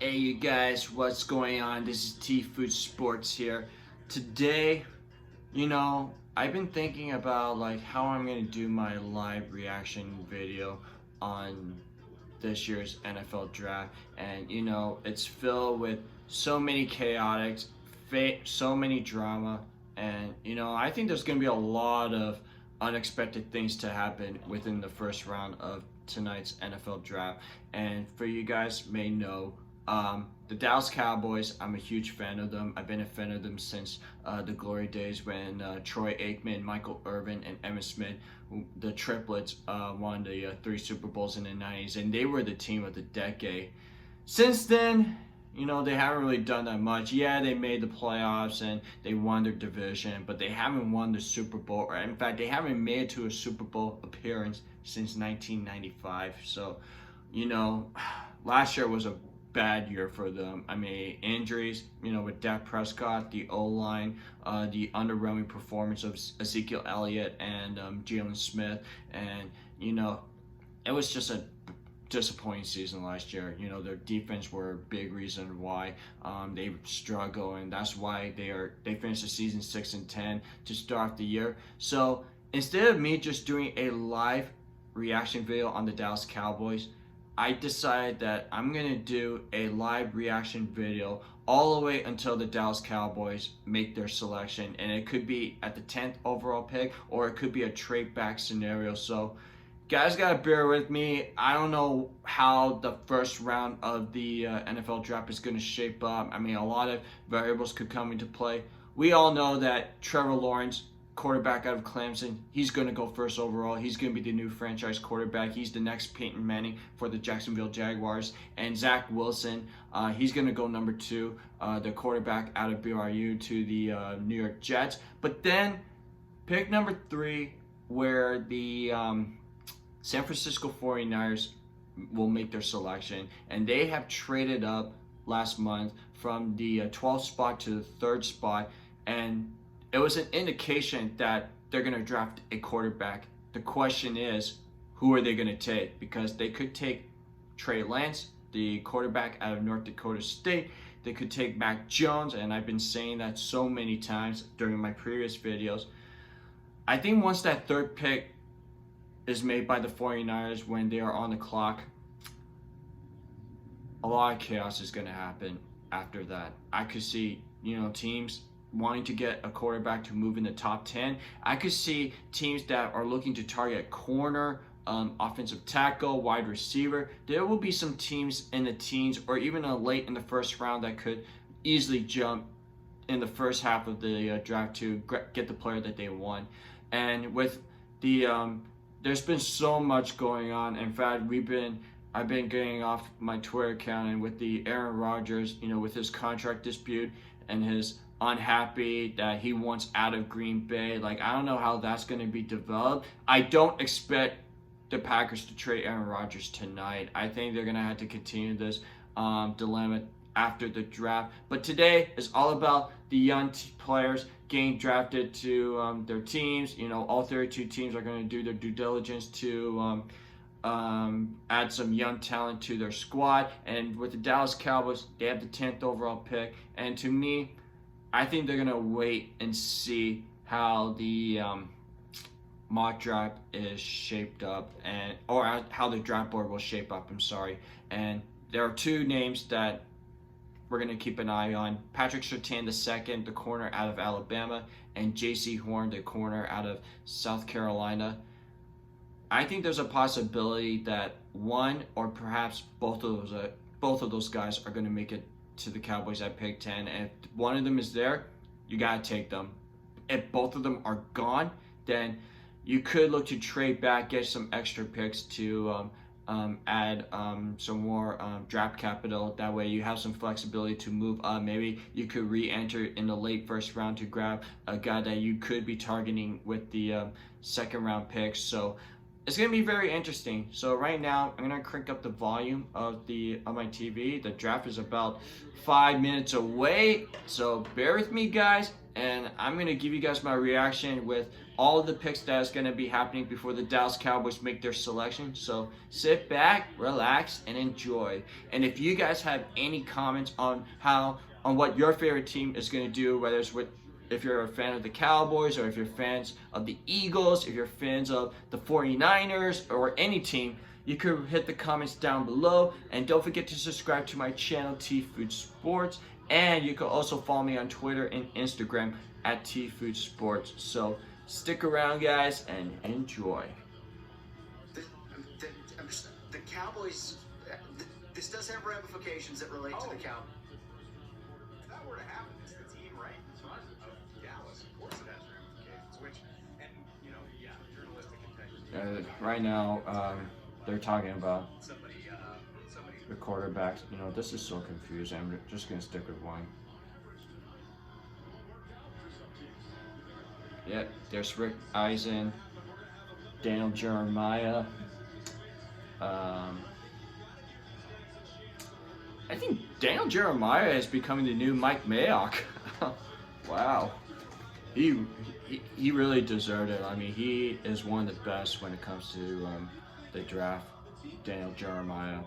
Hey you guys, what's going on? This is T-Fuj Sports here. Today, I've been thinking about how I'm gonna do my live reaction video on this year's NFL draft, and it's filled with so many chaotics, so many drama, and I think there's gonna be a lot of unexpected things to happen within the first round of tonight's NFL draft. And for you guys may know, the Dallas Cowboys, I'm a huge fan of them. I've been a fan of them since the glory days when Troy Aikman, Michael Irvin, and Emmitt Smith, the triplets, won the 3 Super Bowls in the 90s, and they were the team of the decade. Since then, they haven't really done that much. Yeah, they made the playoffs and they won their division, but they haven't won the Super Bowl, or in fact, they haven't made it to a Super Bowl appearance since 1995. So, last year was a bad year for them. I mean, injuries, with Dak Prescott, the O-line, the underwhelming performance of Ezekiel Elliott and Jaylen Smith, and, it was just a disappointing season last year. Their defense were a big reason why they struggle, and that's why they finished the season 6-10 to start the year. So instead of me just doing a live reaction video on the Dallas Cowboys, I decided that I'm gonna do a live reaction video all the way until the Dallas Cowboys make their selection, and it could be at the 10th overall pick, or it could be a trade back scenario. So guys, gotta bear with me. I don't know how the first round of the NFL draft is going to shape up. I mean, a lot of variables could come into play. We all know that Trevor Lawrence, quarterback out of Clemson, he's going to go first overall. He's going to be the new franchise quarterback. He's the next Peyton Manning for the Jacksonville Jaguars. And Zack Wilson, he's going to go number 2, the quarterback out of BYU, to the New York Jets. But then pick number 3, where the San Francisco 49ers will make their selection, and they have traded up last month from the 12th spot to the 3rd spot, and it was an indication that they're going to draft a quarterback. The question is, who are they going to take? Because they could take Trey Lance, the quarterback out of North Dakota State. They could take Mac Jones, and I've been saying that so many times during my previous videos. I think once that 3rd pick is made by the 49ers, when they are on the clock, a lot of chaos is going to happen after that. I could see, teams wanting to get a quarterback to move in the top 10. I could see teams that are looking to target corner, offensive tackle, wide receiver. There will be some teams in the teens or even late in the first round that could easily jump in the first half of the draft to get the player that they want. And with the there's been so much going on. In fact, I've been getting off my Twitter account, and with the Aaron Rodgers, with his contract dispute and his unhappy that he wants out of Green Bay. I don't know how that's going to be developed. I don't expect the Packers to trade Aaron Rodgers tonight. I think they're going to have to continue this dilemma after the draft. But today is all about the young players getting drafted to their teams. All 32 teams are going to do their due diligence to add some young talent to their squad. And with the Dallas Cowboys, they have the 10th overall pick. And to me, I think they're going to wait and see how the mock draft is shaped up, or how the draft board will shape up, And there are 2 names that we're going to keep an eye on: Patrick Surtain II, the corner out of Alabama, and Jaycee Horn, the corner out of South Carolina. I think there's a possibility that one or perhaps both of those guys are going to make it to the Cowboys at pick 10. And if one of them is there, you got to take them. If both of them are gone, then you could look to trade back, get some extra picks to add some more draft capital. That way you have some flexibility to move up. Maybe you could re-enter in the late first round to grab a guy that you could be targeting with the 2nd round picks. So it's going to be very interesting. So right now, I'm going to crank up the volume of my TV. The draft is about 5 minutes away, so bear with me, guys. And I'm going to give you guys my reaction with all of the picks that is going to be happening before the Dallas Cowboys make their selection. So sit back, relax, and enjoy. And if you guys have any comments on what your favorite team is going to do, whether it's if you're a fan of the Cowboys, or if you're fans of the Eagles, if you're fans of the 49ers, or any team, you could hit the comments down below. And don't forget to subscribe to my channel, T-Fuj Sports. And you can also follow me on Twitter and Instagram at T-Fuj Sports. So stick around, guys, and enjoy. The Cowboys, this does have ramifications that relate to the Cowboys. If that were to happen, it's the team right in front of Dallas. Of course it has ramifications, which, and, you know, yeah, journalistic integrity. Right now, they're talking about the quarterbacks. You know, this is so confusing. I'm just going to stick with one. Yep, there's Rick Eisen, Daniel Jeremiah. I think Daniel Jeremiah is becoming the new Mike Mayock. Wow. He really deserved it. I mean, he is one of the best when it comes to the draft, Daniel Jeremiah.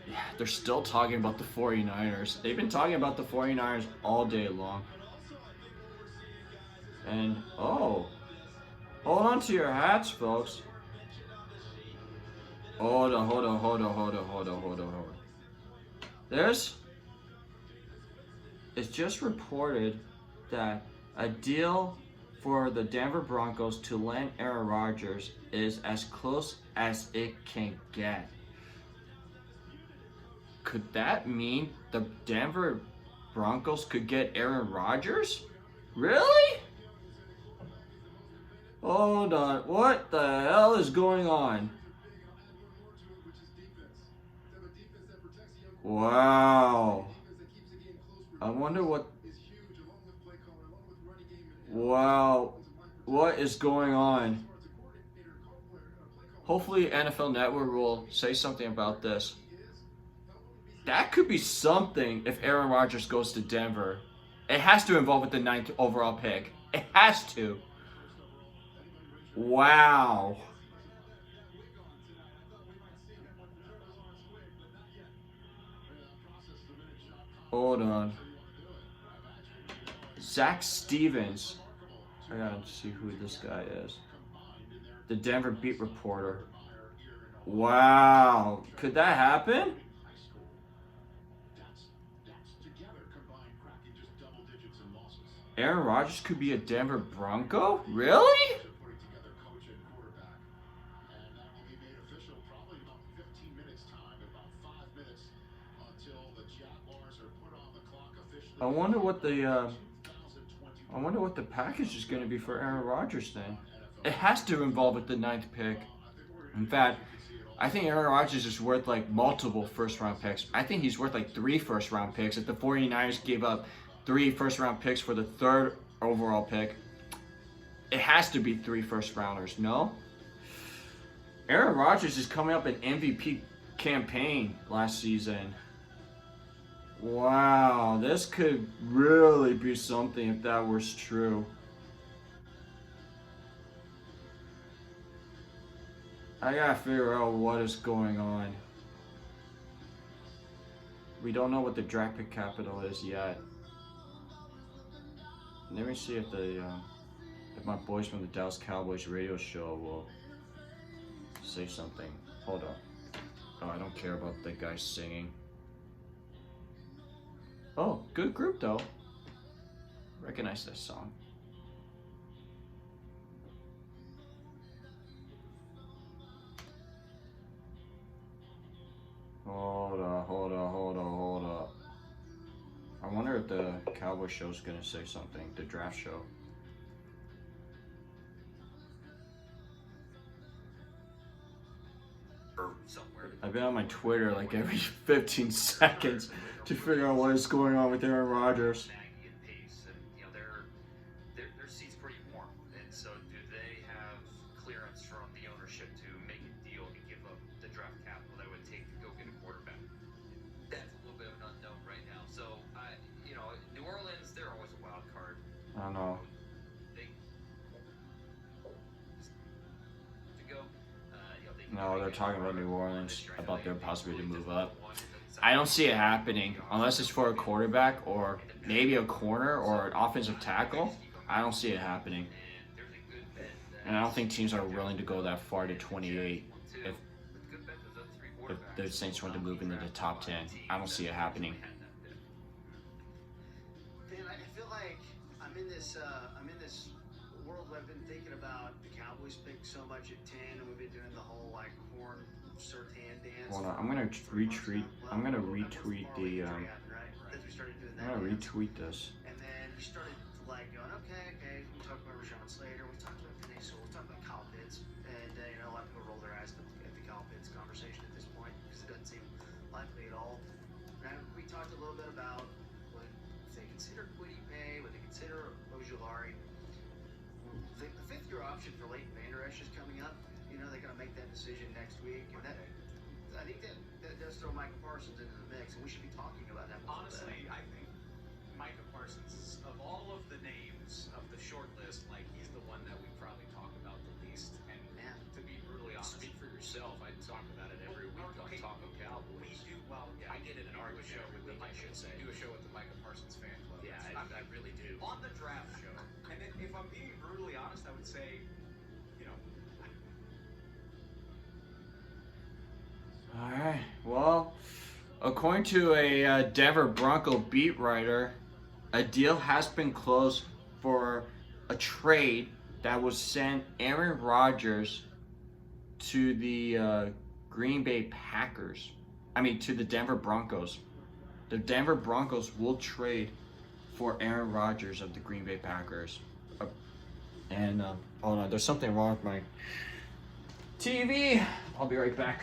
Yeah, they're still talking about the 49ers. They've been talking about the 49ers all day long. And, oh, hold on to your hats, folks. Hold on. It's just reported that a deal for the Denver Broncos to land Aaron Rodgers is as close as it can get. Could that mean the Denver Broncos could get Aaron Rodgers? Really? Hold on. What the hell is going on? Wow. I wonder what... Wow. What is going on? Hopefully NFL Network will say something about this. That could be something if Aaron Rodgers goes to Denver. It has to involve with the 9th overall pick. It has to. Wow. Hold on. Zach Stevens. I gotta see who this guy is. The Denver beat reporter. Wow. Could that happen? Aaron Rodgers could be a Denver Bronco? Really? I wonder what the package is going to be for Aaron Rodgers then. It has to involve with the 9th pick. In fact, I think Aaron Rodgers is worth like multiple first-round picks. I think he's worth like 3 first-round picks. If the 49ers gave up 3 first-round picks for the 3rd overall pick, it has to be 3 first-rounders, no? Aaron Rodgers is coming up an MVP campaign last season. Wow, this could really be something if that was true. I gotta figure out what is going on. We don't know what the draft pick capital is yet. Let me see if if my boys from the Dallas Cowboys radio show will say something. Hold on. Oh, I don't care about the guy singing. Oh, good group though. Recognize this song. Hold up. I wonder if the Cowboy show's gonna say something, the draft show. I've been on my Twitter like every 15 seconds to figure out what is going on with Aaron Rodgers. Their seat's pretty warm, and so do they have clearance from the ownership to make a deal and give up the draft capital that would take to go get a quarterback? That's a little bit of an unknown right know. No, they're talking about New Orleans, about their possibility to move up. I don't see it happening unless it's for a quarterback or maybe a corner or an offensive tackle. I don't see it happening. And I don't think teams are willing to go that far to 28 if the Saints want to move into the top 10. I don't see it happening. Man, I feel like I'm in this world where I've been thinking about the Cowboys pick so much at 10, and we've been doing the whole like corn Surtain dance. Hold on, I'm gonna retweet the I'm gonna retweet this. And then we started like going, okay. We talked about Rashawn Slater, we talked about Vinay Sewell, we talked about Kyle Pitts, and a lot of people roll their eyes at the Kyle Pitts conversation at this point because it doesn't seem likely at all. And we talked a little bit about what they consider Quiddy Pay, what they consider Ojulari. The fifth-year option for Leighton Vander Esch is coming up. They're going to make that decision next week, and I think that does throw Micah Parsons into the mix, and we should be talking about that. Honestly, I think Micah Parsons, of all of the names of the short list, like he's the one that we probably talk about the least. And to be brutally honest, speak for yourself. I talk about it every week on Taco Cowboys. We do well. Yeah, I did it in our show with the Mike. Do a show with the Micah Parsons fan club. Yeah, I really do. On the draft show, and if I'm being brutally honest, I would say, All right. Well, according to a Denver Bronco beat writer, a deal has been closed for a trade that would send Aaron Rodgers to the Green Bay Packers. To the Denver Broncos. The Denver Broncos will trade for Aaron Rodgers of the Green Bay Packers. And hold on, there's something wrong with my TV. I'll be right back.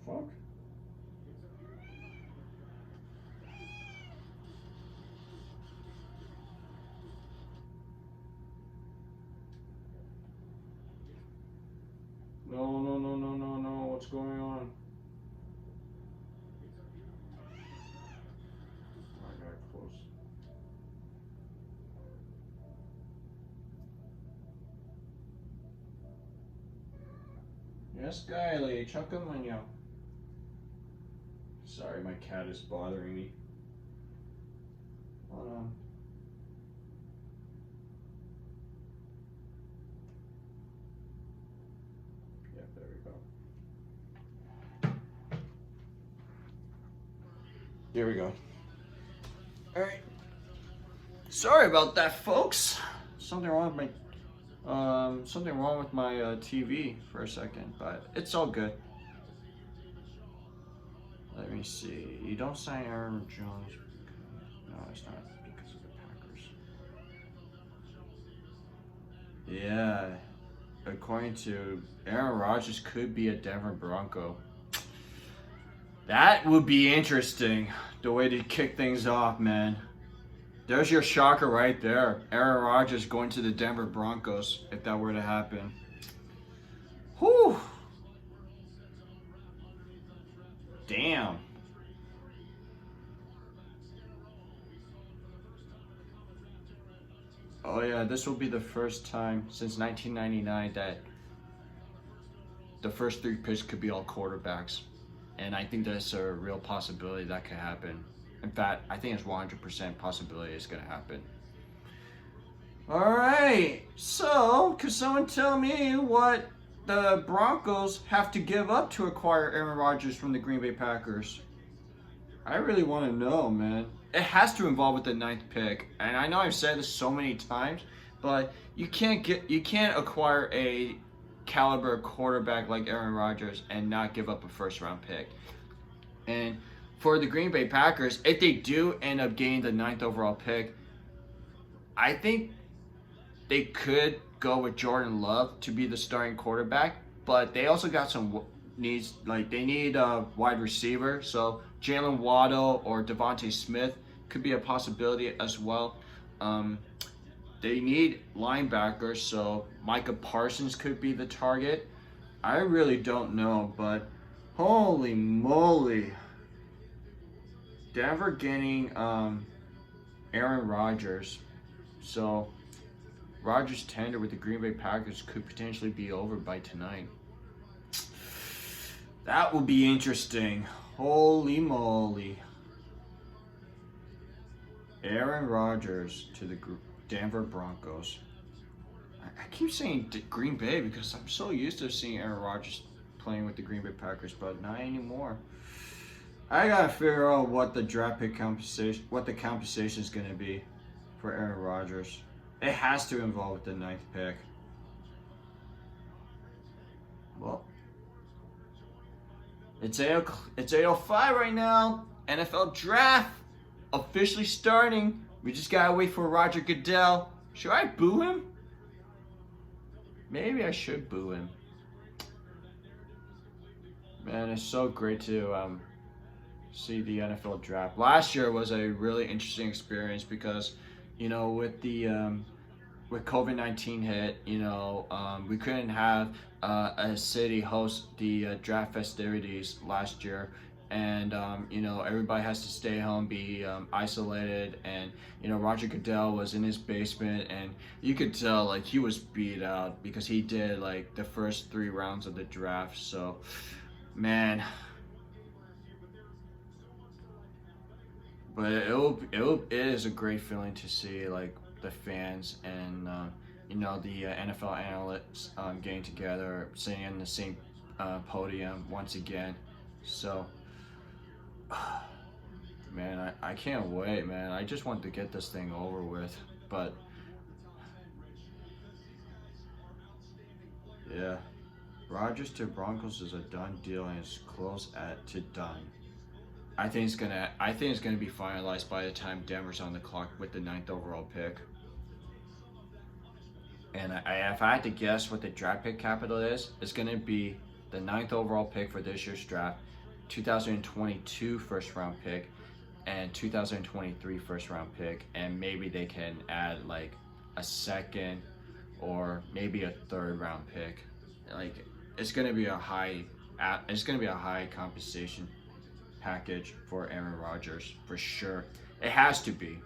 Fuck. No. What's going on? I got close. Yes, Kylie, Chuckamunya. Sorry, my cat is bothering me. Hold on. Yep, there we go. There we go. All right. Sorry about that, folks. Something wrong with my TV for a second, but it's all good. Let me see. You don't sign Aaron Jones. No, it's not because of the Packers. Yeah. According to Aaron Rodgers, could be a Denver Bronco. That would be interesting. The way to kick things off, man. There's your shocker right there. Aaron Rodgers going to the Denver Broncos if that were to happen. Whew. Damn. Oh yeah, this will be the first time since 1999 that the first 3 picks could be all quarterbacks. And I think that's a real possibility that could happen. In fact, I think it's 100% possibility it's going to happen. Alright, so could someone tell me what the Broncos have to give up to acquire Aaron Rodgers from the Green Bay Packers? I really want to know, man. It has to involve with the 9th pick. And I know I've said this so many times, but you can't acquire a caliber quarterback like Aaron Rodgers and not give up a first-round pick. And for the Green Bay Packers, if they do end up getting the 9th overall pick, I think they could go with Jordan Love to be the starting quarterback, but they also got some needs. Like they need a wide receiver, so Jaylen Waddle or Devontae Smith could be a possibility as well. Um, they need linebackers, so Micah Parsons could be the target. I really don't know, but holy moly, Denver getting Aaron Rodgers, so Rodgers' tender with the Green Bay Packers could potentially be over by tonight. That will be interesting. Holy moly. Aaron Rodgers to the Denver Broncos. I keep saying Green Bay because I'm so used to seeing Aaron Rodgers playing with the Green Bay Packers, but not anymore. I gotta figure out what the draft pick compensation, what the compensation is gonna be for Aaron Rodgers. It has to involve the 9th pick. Well, it's 8:05 right now. NFL draft officially starting. We just gotta wait for Roger Goodell. Should I boo him? Maybe I should boo him. Man, it's so great to see the NFL draft. Last year was a really interesting experience because, you know, with COVID-19 hit, you know, we couldn't have a city host the draft festivities last year, and you know, everybody has to stay home, be isolated, and you know, Roger Goodell was in his basement, and you could tell like he was beat out because he did like the first 3 rounds of the draft. So, man. But it is a great feeling to see like the fans and you know the NFL analysts getting together, sitting in the same podium once again. So, man, I can't wait, man. I just want to get this thing over with. But yeah, Rodgers to Broncos is a done deal, and it's close to done. I think it's gonna be finalized by the time Denver's on the clock with the 9th overall pick. And if I had to guess what the draft pick capital is, it's gonna be the 9th overall pick for this year's draft, 2022 first round pick, and 2023 first round pick, and maybe they can add like a 2nd or maybe a 3rd round pick. Like it's gonna be a high compensation package for Aaron Rodgers for sure. It has to be.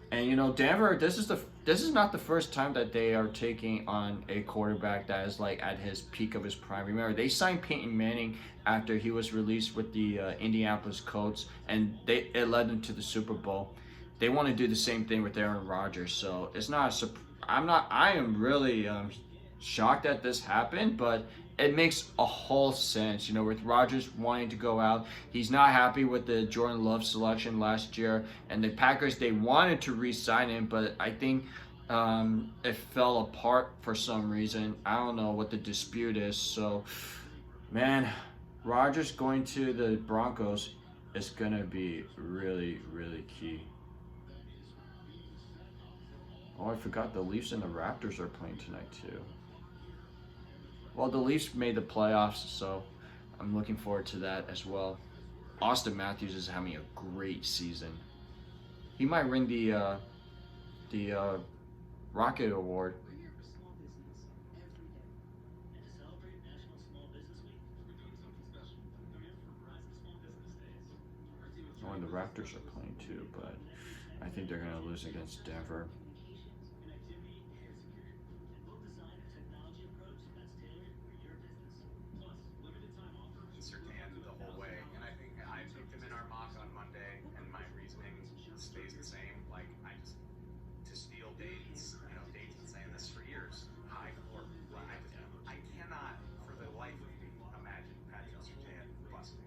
And you know, Denver, this is not the first time that they are taking on a quarterback that is like at his peak of his prime. Remember, they signed Peyton Manning after he was released with the Indianapolis Colts, and it led them to the Super Bowl. They want to do the same thing with Aaron Rodgers, so it's not. I am really shocked that this happened, but it makes a whole sense, you know, with Rodgers wanting to go out. He's not happy with the Jordan Love selection last year, and the Packers, they wanted to re-sign him, but I think it fell apart for some reason. I don't know what the dispute is. So, man, Rodgers going to the Broncos is going to be really, really key. Oh, I forgot the Leafs and the Raptors are playing tonight, too. Well, the Leafs made the playoffs, so I'm looking forward to that as well. Austin Matthews is having a great season. He might win the Rocket Award. Oh, and the Raptors are playing too, but I think they're going to lose against Denver. Surtain the whole way, and I think I picked him in our mock on Monday, and my reasoning stays the same. Like to steal dates, you know, dates been saying this for years. High floor. I cannot for the life of me imagine Patrick Surtain busting.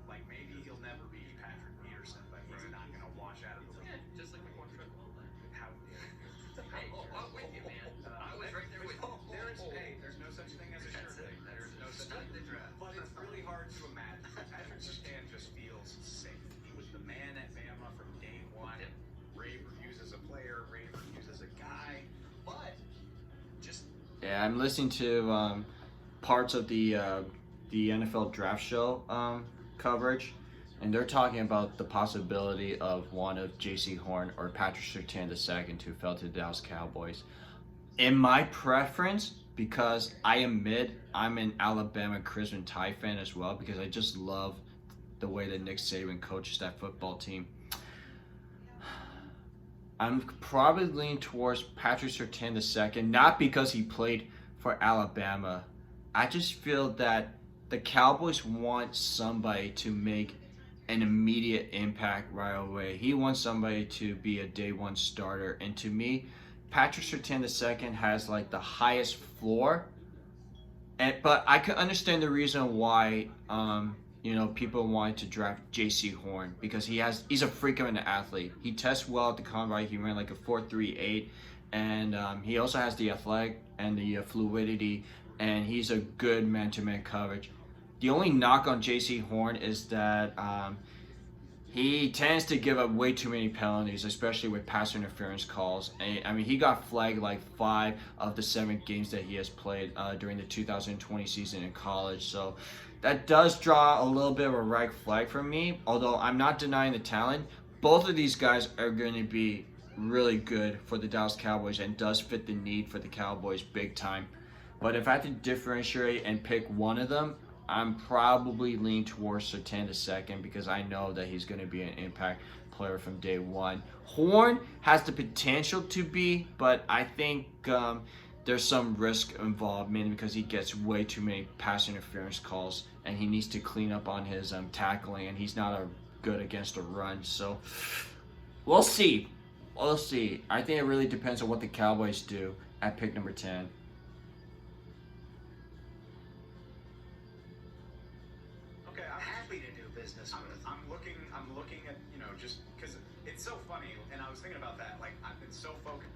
Like maybe he'll never be Patrick Peterson, but he's not going to wash out of the league. Yeah, just like the one triple. How Yeah, I'm listening to parts of the NFL draft show coverage, and they're talking about the possibility of one of Jaycee Horn or Patrick Surtain II to fell to the Dallas Cowboys. In my preference, because I admit I'm an Alabama Crimson Tide fan as well, because I just love the way that Nick Saban coaches that football team. I'm probably leaning towards Patrick Surtain II, not because he played for Alabama. I just feel that the Cowboys want somebody to make an immediate impact right away. He wants somebody to be a day one starter. And to me, Patrick Surtain II has like the highest floor. But I can understand the reason why people wanted to draft Jaycee Horn, because he's a freak of an athlete. He tests well at the combine. He ran like a 4.38, and he also has the athletic and the fluidity, and he's a good man-to-man coverage. The only knock on Jaycee Horn is that he tends to give up way too many penalties, especially with pass interference calls. I mean, he got flagged like 5 of the 7 games that he has played during the 2020 season in college. So that does draw a little bit of a red flag for me, although I'm not denying the talent. Both of these guys are going to be really good for the Dallas Cowboys and does fit the need for the Cowboys big time. But if I had to differentiate and pick one of them, I'm probably leaning towards Surtain II, because I know that he's going to be an impact player from day one. Horn has the potential to be, but I think there's some risk involved, mainly because he gets way too many pass interference calls, and he needs to clean up on his tackling, and he's not good against a run. So we'll see. We'll see. I think it really depends on what the Cowboys do at pick number 10. I'm looking at, just because it's so funny, and I was thinking about that. Like, I've been so focused.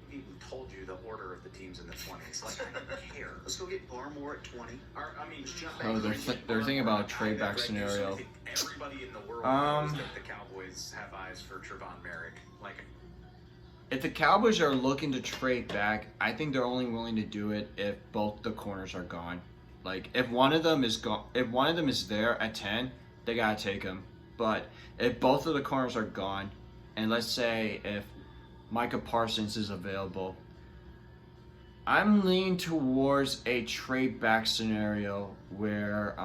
People told you the order of the teams in the 20s. Like, I don't care. Let's go get Barmore at 20. They're thinking about a trade back scenario. Everybody in the world knows that the Cowboys have eyes for Trevon Merrick. Like, if the Cowboys are looking to trade back, I think they're only willing to do it if both the corners are gone. Like, if one of them is there at 10, they gotta take him. But if both of the corners are gone, and let's say if Micah Parsons is available, I'm leaning towards a trade back scenario where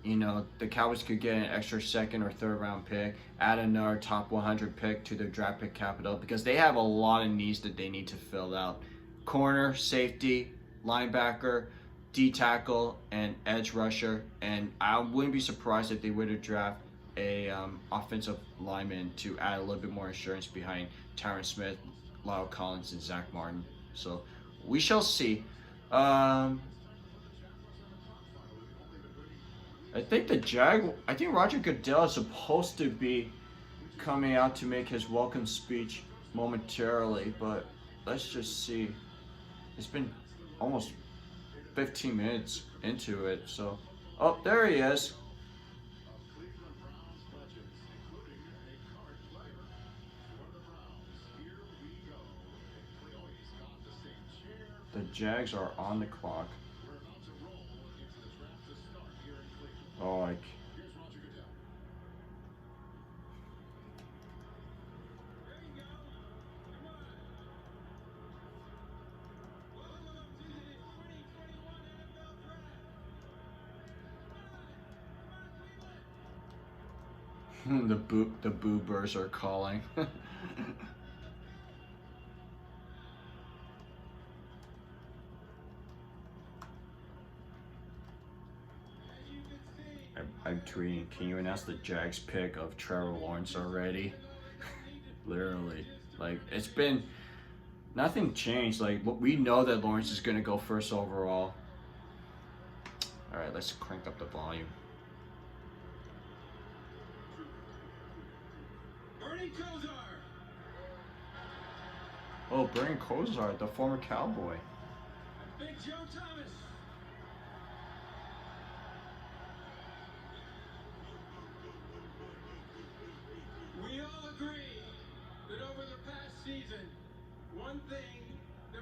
the Cowboys could get an extra second or third round pick, add another top 100 pick to their draft pick capital, because they have a lot of needs that they need to fill out: corner, safety, linebacker, D-tackle, and edge rusher. And I wouldn't be surprised if they were to draft a offensive lineman to add a little bit more insurance behind Tyron Smith, Lyle Collins, and Zach Martin. So we shall see. I think Roger Goodell is supposed to be coming out to make his welcome speech momentarily, but let's just see. It's been almost 15 minutes into it, so there he is. The Jags are on the clock. The boobers are calling. I'm tweeting, can you announce the Jags pick of Trevor Lawrence already? Literally. Like, it's been, nothing changed. Like, we know that Lawrence is going to go first overall. Alright, let's crank up the volume. Oh, Bernie Kosar, the former Cowboy. Big Joe Thomas. We all agree that over the past season, one thing that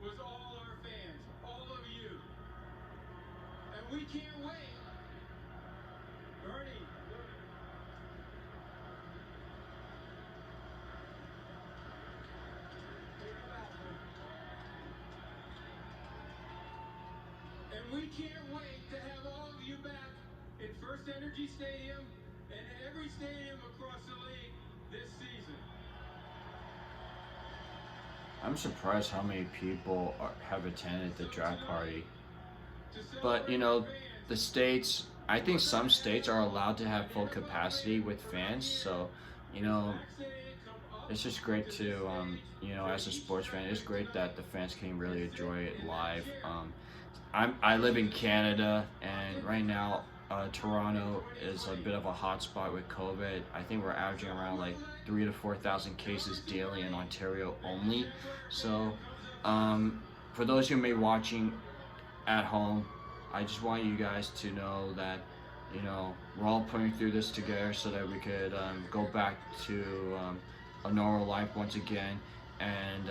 was all our fans, all of you. And we can't wait. Bernie, look. Take it out, man. And we can't wait to have all of you back in First Energy Stadium and every stadium across the league this season. I'm surprised how many people have attended the draft party. But, you know, the states, I think some states are allowed to have full capacity with fans. So, you know, it's just great to, you know, as a sports fan, it's great that the fans can really enjoy it live. I live in Canada, and right now, Toronto is a bit of a hot spot with COVID. I think we're averaging around like 3,000 to 4,000 cases daily in Ontario only. So, for those who may be watching at home, I just want you guys to know that, you know, we're all putting through this together so that we could go back to a normal life once again. And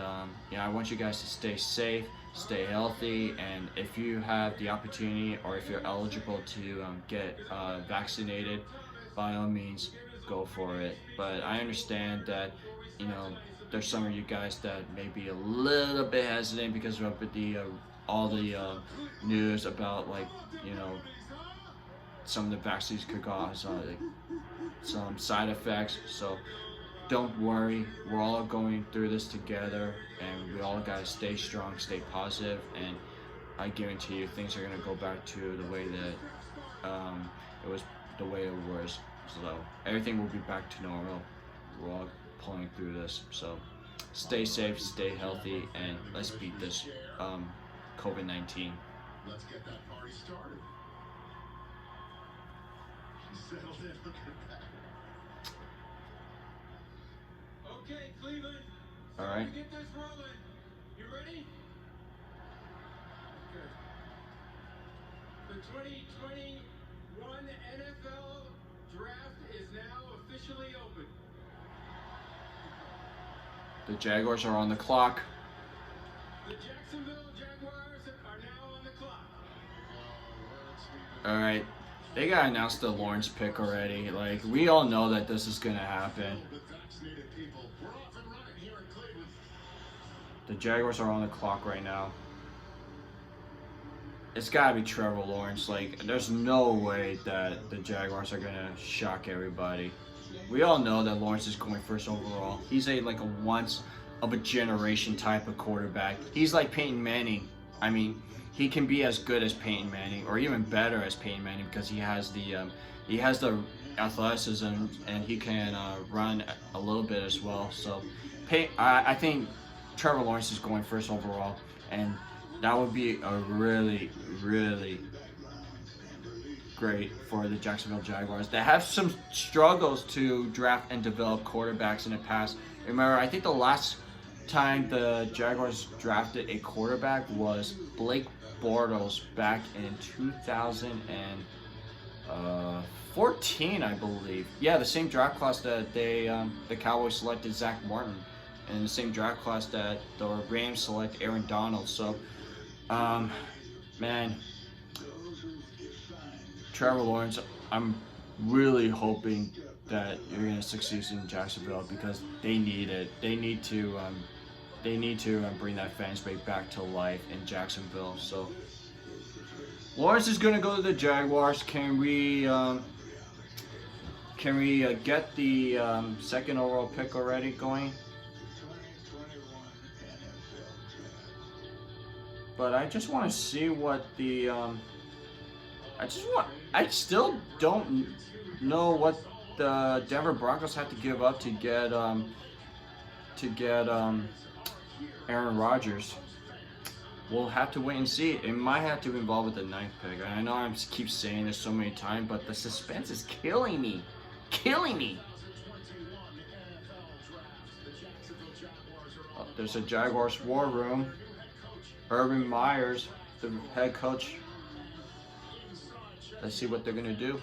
you know, I want you guys to stay safe, stay healthy, and if you have the opportunity or if you're eligible to get vaccinated, by all means, go for it. But I understand that, you know, there's some of you guys that may be a little bit hesitant because of the all the news about, like, you know, some of the vaccines could cause like, some side effects. So don't worry, we're all going through this together, and we all gotta stay strong, stay positive, and I guarantee you things are gonna go back to the way that it was, the way it was. So everything will be back to normal. We're all pulling through this. So stay safe, stay healthy, and let's beat this COVID-19. Let's get that party started. Settled in. Look at that. Okay, Cleveland. All right. To get this rolling. You ready? Good. The 2021 NFL Draft is now officially open. The Jaguars are on the clock. The Jacksonville Jaguars are now on the clock. All right. They got announced the Lawrence pick already. Like, we all know that this is gonna happen. The Jaguars are on the clock right now. It's gotta be Trevor Lawrence. Like, there's no way that the Jaguars are gonna shock everybody. We all know that Lawrence is going first overall. He's like a once of a generation type of quarterback. He's like Peyton Manning. I mean, he can be as good as Peyton Manning, or even better as Peyton Manning, because he has the athleticism, and he can run a little bit as well. So, I think Trevor Lawrence is going first overall, and that would be a really, really great for the Jacksonville Jaguars. They have some struggles to draft and develop quarterbacks in the past. Remember, I think the last time the Jaguars drafted a quarterback was Blake Bortles back in 2014, I believe. Yeah, the same draft class that the Cowboys selected Zack Wilson, and the same draft class that the Rams select Aaron Donald. So, man, Trevor Lawrence, I'm really hoping that you're going to succeed in Jacksonville, because they need it. They need to bring that fans base back to life in Jacksonville. So Lawrence is going to go to the Jaguars. Can we get the second overall pick already going? But I just want to see what the I still don't know what the Denver Broncos have to give up to get Aaron Rodgers. We'll have to wait and see. It might have to involve with the 9th pick. I know I keep saying this so many times, but the suspense is killing me. Oh, there's a Jaguars war room. Urban Meyers, the head coach. Let's see what they're gonna do.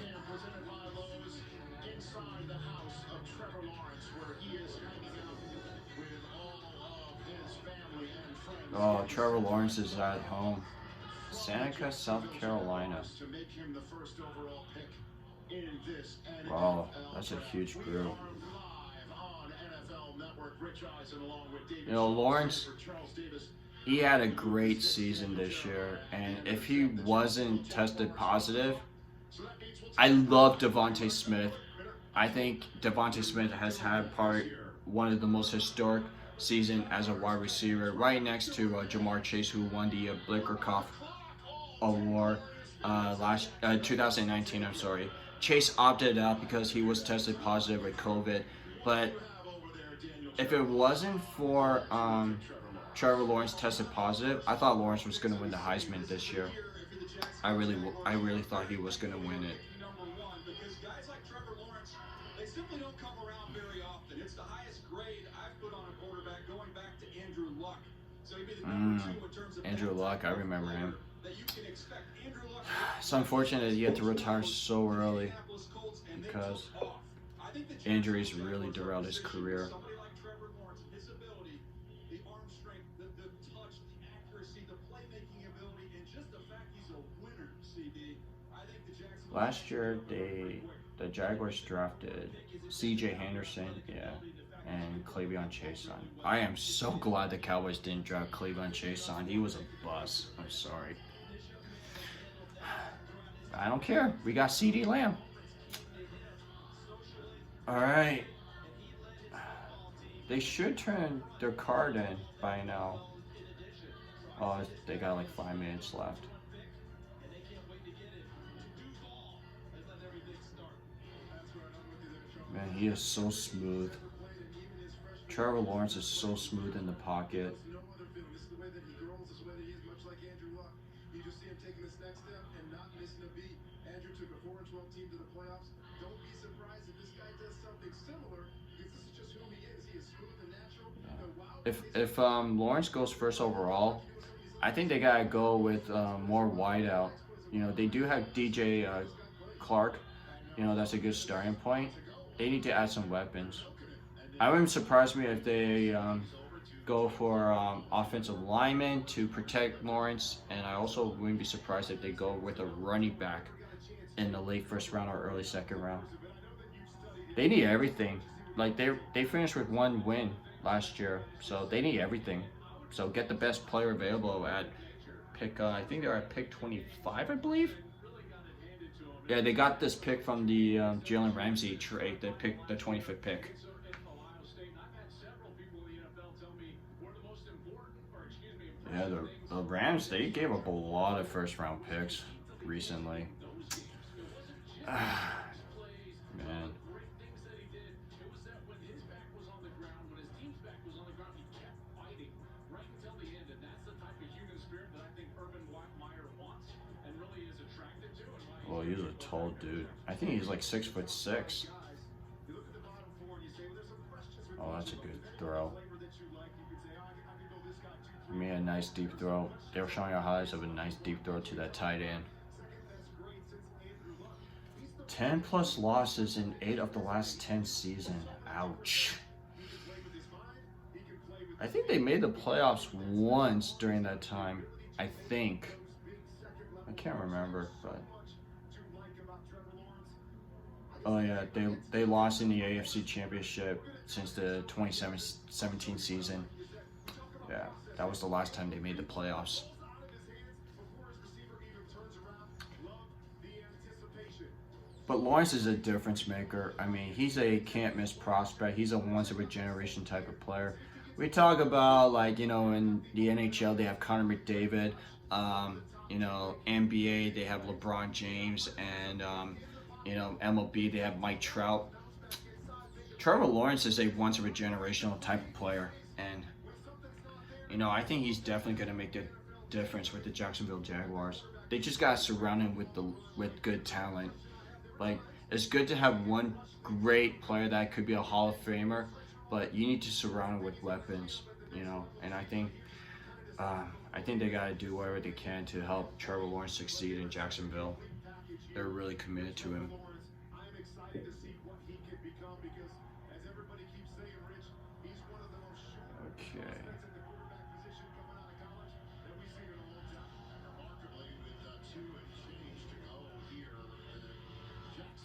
Oh, Trevor Lawrence is at home. Seneca, South Carolina. To make him the first overall pick in this Wow, NFL that's a draft. huge We group. are live on NFL Network. Rich Eisen along with David You know, Schultz, Lawrence, for Charles Davis. he had a great season this year, and if he wasn't tested positive, I love Devontae Smith. I think Devontae Smith has had one of the most historic season as a wide receiver, right next to Jamar Chase, who won the Blickerkoff Award 2019. I'm sorry. Chase opted out because he was tested positive with COVID, but if it wasn't for Trevor Lawrence tested positive, I thought Lawrence was going to win the Heisman this year. I really thought he was going to win it. Because guys like Trevor Lawrence, they simply don't come around very often. It's the highest grade I've put on a quarterback going back to Andrew Luck. So he'd be the number 2 in terms of Andrew Luck, I remember him. that you can expect. Andrew Luck, It's unfortunate he had to retire so early because injuries really derailed his career. Somebody like Trevor Lawrence, his ability, the arm strength, the touch, the accuracy, the playmaking ability, and just the fact he's a winner, CD. I think the Jacksonville Last year, the Jaguars drafted C.J. Henderson, and Cleveland Chase. I am so glad the Cowboys didn't draft Cleveland Chase. He was a bust. I'm sorry. I don't care. We got C.D. Lamb. All right. They should turn their card in by now. Oh, they got like 5 minutes left. Man, he is so smooth. Trevor Lawrence is so smooth in the pocket. No other film. This is the way that he grows. This is the way that he is, much like Andrew Luck. You just see him taking this next step and not missing a beat. Andrew took a 4-12 team to the playoffs. Don't be surprised if this guy does something similar, because this is just who he is. He is smooth and natural. If Lawrence goes first overall, I think they gotta go with more wideout. You know, they do have DJ Clark. You know, that's a good starting point. They need to add some weapons. I wouldn't surprise me if they go for offensive linemen to protect Lawrence, and I also wouldn't be surprised if they go with a running back in the late first round or early second round. They need everything. Like they finished with 1 win last year, so they need everything. So get the best player available at pick. I think they're at pick 25, I believe. Yeah, they got this pick from the Jalen Ramsey trade. They picked the 25th pick. Yeah, the Rams, they gave up a lot of first-round picks recently. Man. Well, he's a tall dude. I think he's like 6'6". Oh, that's a good throw. I mean, a nice deep throw. They were showing our highlights of a nice deep throw to that tight end. 10+ losses in 8 of the last 10 seasons. Ouch. I think they made the playoffs once during that time. I think. I can't remember, but. Oh yeah, they lost in the AFC Championship since the 2017 season. Yeah, that was the last time they made the playoffs. But Lawrence is a difference maker. I mean, he's a can't-miss prospect. He's a once-in-a-generation type of player. We talk about, like, you know, in the NHL, they have Connor McDavid. You know, NBA, they have LeBron James. And, you know, MLB, they have Mike Trout. Trevor Lawrence is a once-in-a-generational type of player. And, you know, I think he's definitely going to make the difference with the Jacksonville Jaguars. They just got to surround him with good talent. Like, it's good to have one great player that could be a Hall of Famer, but you need to surround him with weapons, you know. And I think they got to do whatever they can to help Trevor Lawrence succeed in Jacksonville. They're really committed to him. Okay.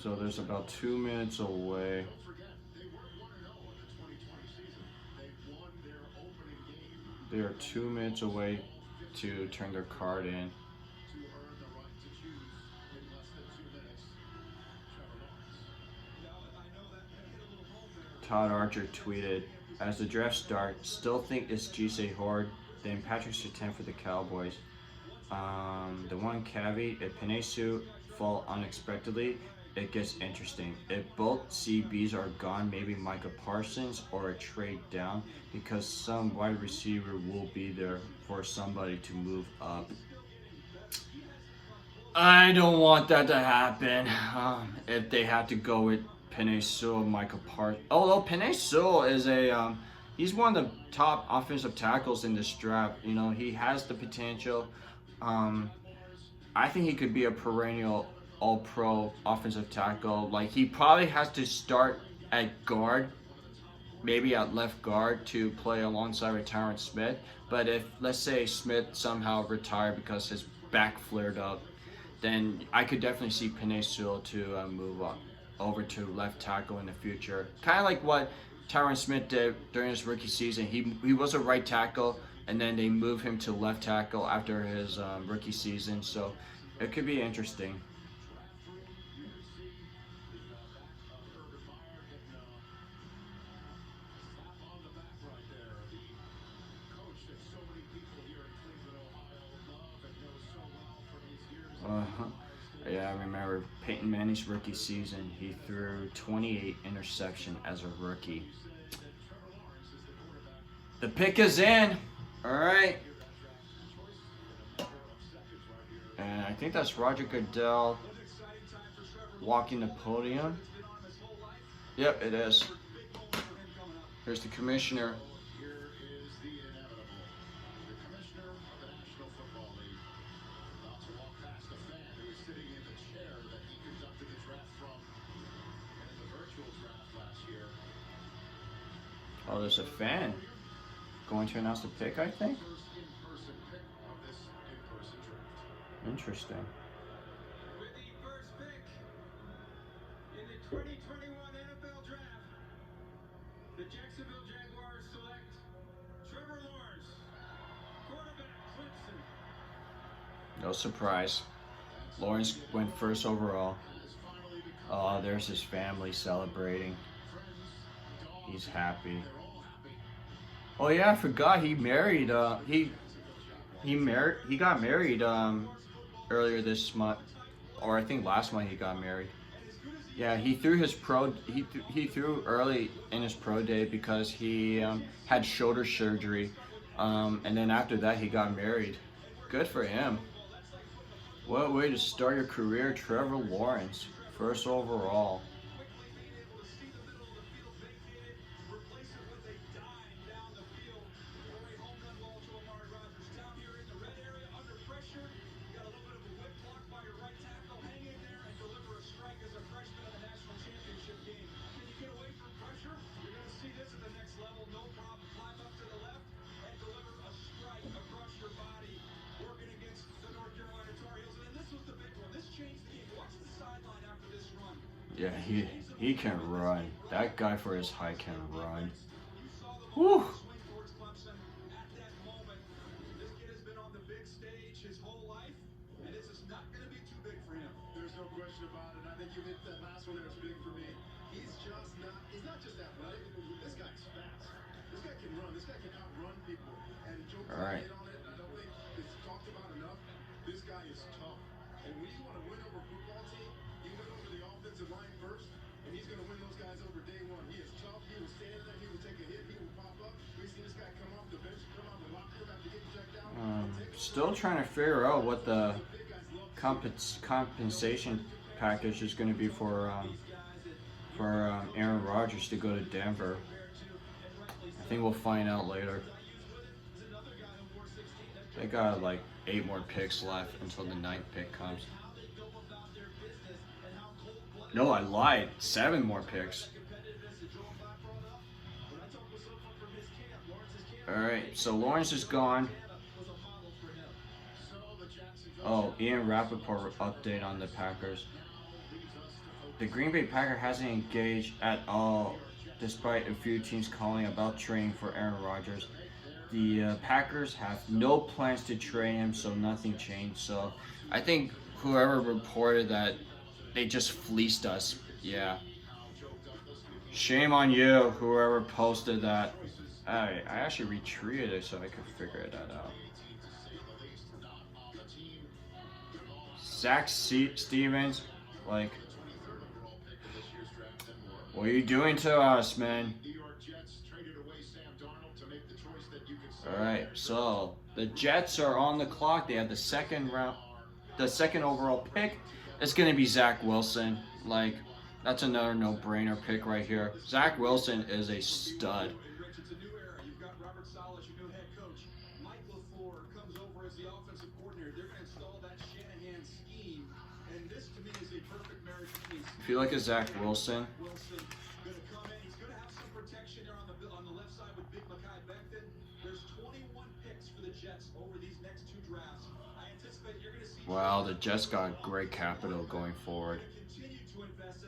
So there's about 2 minutes away. Don't forget, they weren't 1-0 in the 2020 season. They won their opening game. They are 2 minutes away to turn their card in. To earn the right to choose in less than 2 minutes. Trevor Lawrence. Todd Archer tweeted, as the draft starts, still think it's Jaycee Horn, then Patrick Surtain for the Cowboys. The one caveat, if Penei Sewell fall unexpectedly, it gets interesting. If both CBs are gone, maybe Micah Parsons or a trade down, because some wide receiver will be there for somebody to move up. I don't want that to happen. If they have to go with Penei Sewell, Micah Parsons. Although Penei Sewell is he's one of the top offensive tackles in this draft. You know, he has the potential. I think he could be a perennial all-pro offensive tackle. Like, he probably has to start at guard, maybe at left guard, to play alongside with Tyron Smith. But if, let's say, Smith somehow retired because his back flared up, then I could definitely see Penei Sewell to move up over to left tackle in the future. Kind of like what Tyron Smith did during his rookie season. He was a right tackle, and then they moved him to left tackle after his rookie season. So it could be interesting. Yeah, I remember Peyton Manning's rookie season. He threw 28 interceptions as a rookie. The pick is in. All right. And I think that's Roger Goodell walking the podium. Yep, it is. Here's the commissioner. Oh, there's a fan going to announce the pick, I think. Interesting. With the first pick in the 2021 NFL Draft, the Jacksonville Jaguars select Trevor Lawrence, quarterback Clemson. No surprise. Lawrence went first overall. Oh, there's his family celebrating. He's happy. Oh yeah, I forgot he married. He got married earlier this month, or I think last month he got married. Yeah, he threw his he threw early in his pro day because he had shoulder surgery, and then after that he got married. Good for him. What a way to start your career, Trevor Lawrence, first overall. Yeah, he can run. That guy for his height can run. Whew. There's no question about it. I think you hit that last one there. It's big for me. He's not just athletic. This guy's fast. This guy can run. This guy can outrun people. And Joe All right. hit on it. I don't think it's talked about enough. This guy is tough. And when you want to win over a football team, you win over the offensive line first, and he's going to win those guys over day one. He is tough. He will stand there. He will take a hit. He will pop up. We see this guy come off the bench, come out the locker room after getting checked out. Still trying to figure out what the compensation package is going to be for Aaron Rodgers to go to Denver. I think we'll find out later. They got like 8 more picks left until the 9th pick comes. No, I lied. 7 more picks. Alright, so Lawrence is gone. Oh, Ian Rappaport update on the Packers. the Green Bay Packer hasn't engaged at all, despite a few teams calling about trading for Aaron Rodgers. The Packers have no plans to trade him, so nothing changed. So I think whoever reported that they just fleeced us, yeah. Shame on you, whoever posted that. I actually retweeted it so I could figure that out. Zach Stevens, like, what are you doing to us, man? Alright, so the Jets are on the clock. They have the second overall pick. It's gonna be Zack Wilson. Like, that's another no-brainer pick right here. Zack Wilson is a stud. It's a new era. You've got Robert Saleh, your new head coach. Mike LaFleur comes over as the offensive coordinator. They're going to install that Shanahan scheme, and this to me is a perfect marriage between. If you look at Zack Wilson, Wilson going to come in. He's going to have some protection there on the left side with Big Mekhi Becton. There's 21 picks for the Jets over these next two drafts. I anticipate you're going to see. wow, the Jets got great capital going forward.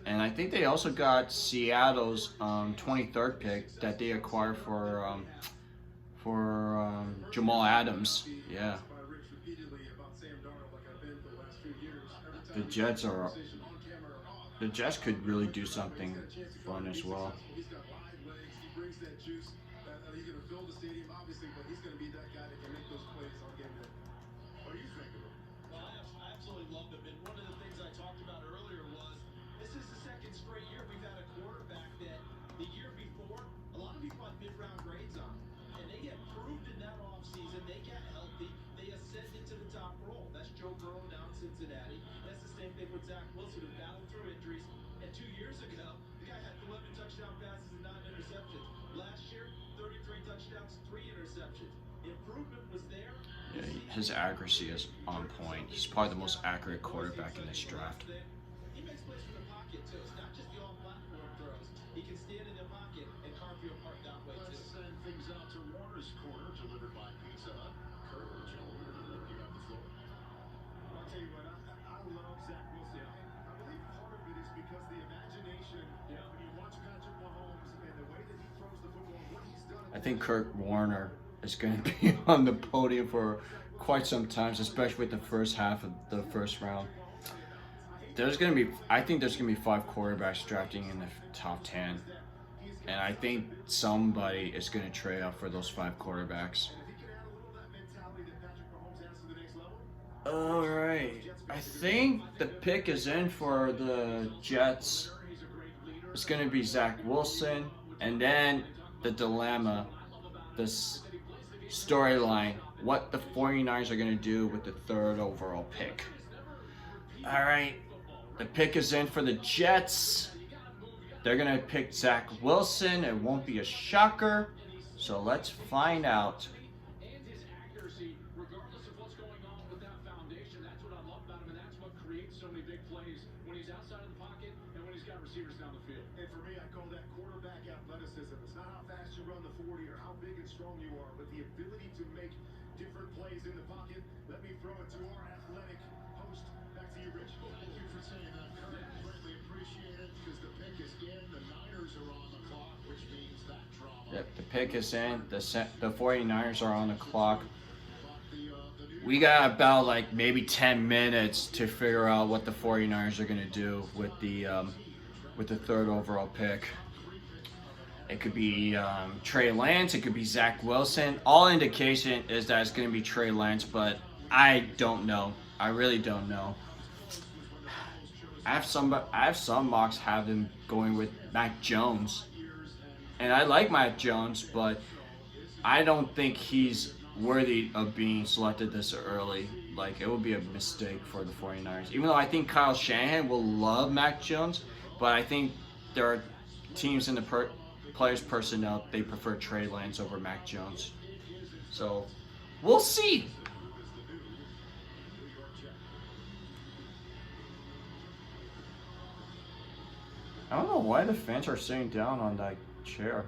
And I think they also got Seattle's 23rd pick that they acquired for Jamal Adams. Yeah. The Jets could really do something fun as well. He's got wide legs. He brings that juice. He's going to fill the stadium, obviously, but he's going to be that guy that can make those plays all game long. What do you think of him? Well, I absolutely loved him. And one of the things I talked about earlier was this is the second straight year we've had a quarterback that the year before, a lot of people had mid-round grades on. And they get proved in that offseason. They got healthy. They ascended to the top role. That's Joe Burrow down in Cincinnati. That's the same thing with Zack Wilson, who battled through injuries. And 2 years ago, the guy had 11 touchdown passes and 9 interceptions. Last year, 33 touchdowns, 3 interceptions. Improvement was there. Yeah, his accuracy is on point. He's probably the most accurate quarterback in this draft. He makes plays from the pocket, too. It's not just the all-platform throws. He can stand in the pocket and carve you apart that way, too. Let's send things out to Warner's Corner, delivered by Pizza Hut. Kurt, you have the floor. I'll tell you what, I love Zack Wilson. I believe part of it is because the imagination, when you watch Patrick Mahomes and the way that he throws the football, what he's done. I think Kurt Warner is going to be on the podium for quite some times, especially with the first half of the first round. I think there's going to be 5 quarterbacks drafting in the top 10. And I think somebody is going to trade up for those 5 quarterbacks. All right. I think the pick is in for the Jets. It's going to be Zack Wilson. And then the dilemma, this storyline, what the 49ers are going to do with the 3rd overall pick. All right. The pick is in for the Jets. They're going to pick Zack Wilson. It won't be a shocker. So let's find out. And his accuracy, regardless of what's going on with that foundation, that's what I love about him, and that's what creates so many big plays when he's outside of the pocket and when he's got receivers down the field. And for me, I call that quarterback athleticism. It's not how fast you run the 40 or how big and strong you are, but the ability to make different plays in the pocket. Let me throw it to our athletic host. Back to you, Rich. Thank you for saying that, Kurt. Greatly appreciate it because the pick is in. The Niners are on the clock, which means that drama. Yep, the pick is in. The 49ers are on the clock. We got about like maybe 10 minutes to figure out what the 49ers are going to do with the 3rd overall pick. It could be Trey Lance. It could be Zack Wilson. All indication is that it's going to be Trey Lance, but I don't know. I really don't know. I have some mocks have him going with Mac Jones, and I like Mac Jones, but I don't think he's worthy of being selected this early. Like, it would be a mistake for the 49ers. Even though I think Kyle Shanahan will love Mac Jones, but I think there are teams in the players' personnel, they prefer Trey Lance over Mac Jones. So, we'll see. I don't know why the fans are sitting down on that chair.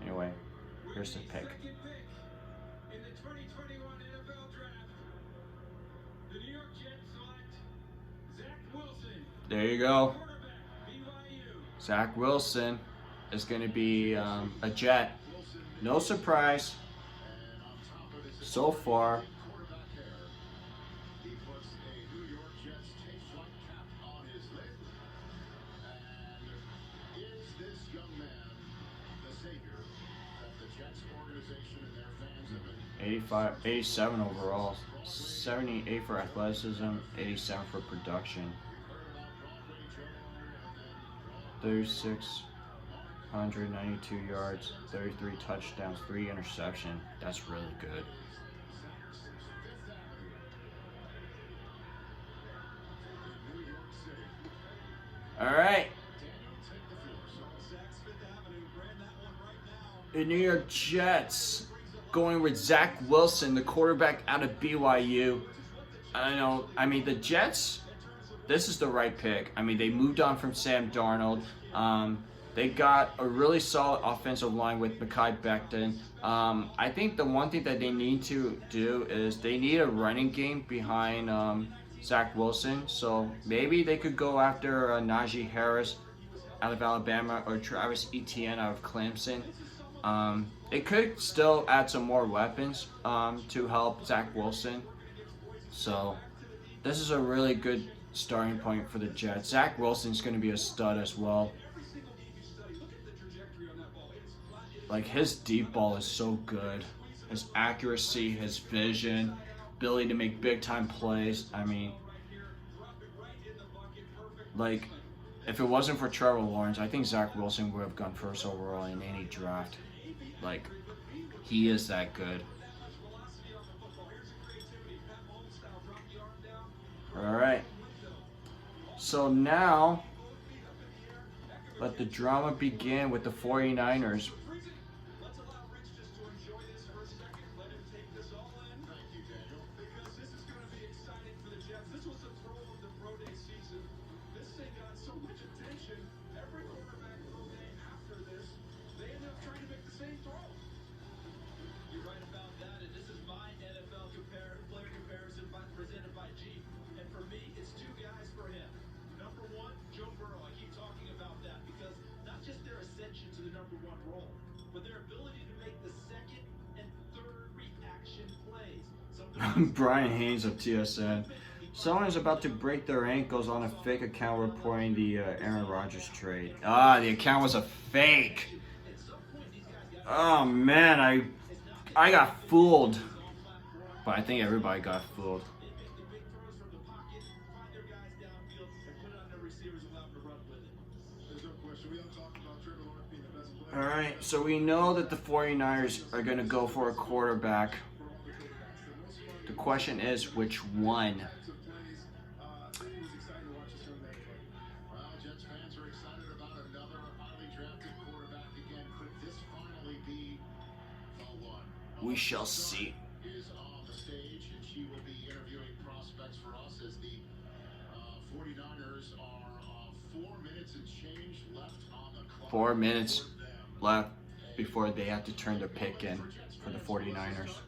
Anyway, here's the pick. Second pick in the 2021 NFL Draft, the New York Jets select Zack Wilson. there you go. Zack Wilson is going to be a Jet. No surprise so far. He puts a New York Jets T-Fuj cap on his lid. And is this young man the savior that the Jets organization and their fans have been? 87 overall, 78 for athleticism, 87 for production. 3,692 yards, 33 touchdowns, 3 interceptions. That's really good. All right. The New York Jets going with Zack Wilson, the quarterback out of BYU. I mean, the Jets, this is the right pick. I mean, they moved on from Sam Darnold. They got a really solid offensive line with Mekhi Becton. I think the one thing that they need to do is they need a running game behind Zack Wilson. So maybe they could go after Najee Harris out of Alabama or Travis Etienne out of Clemson. It could still add some more weapons to help Zack Wilson. So this is a really good starting point for the Jets. Zack Wilson's going to be a stud as well. Like, his deep ball is so good. His accuracy, his vision, ability to make big time plays. I mean, like, if it wasn't for Trevor Lawrence, I think Zack Wilson would have gone first overall in any draft. Like, he is that good. All right. So now, let the drama begin with the 49ers. Brian Haynes of TSN. Someone is about to break their ankles on a fake account reporting the Aaron Rodgers trade. The account was a fake. Oh man, I got fooled. But I think everybody got fooled. Alright, so we know that the 49ers are going to go for a quarterback. The question is, which one? Well, Jets fans are excited about another highly drafted quarterback again. Could this finally be the one? We shall see. Is on the stage, and she will be interviewing prospects for us as the 49ers are 4 minutes and change left on the clock. 4 minutes left before they have to turn their pick in for the 49ers.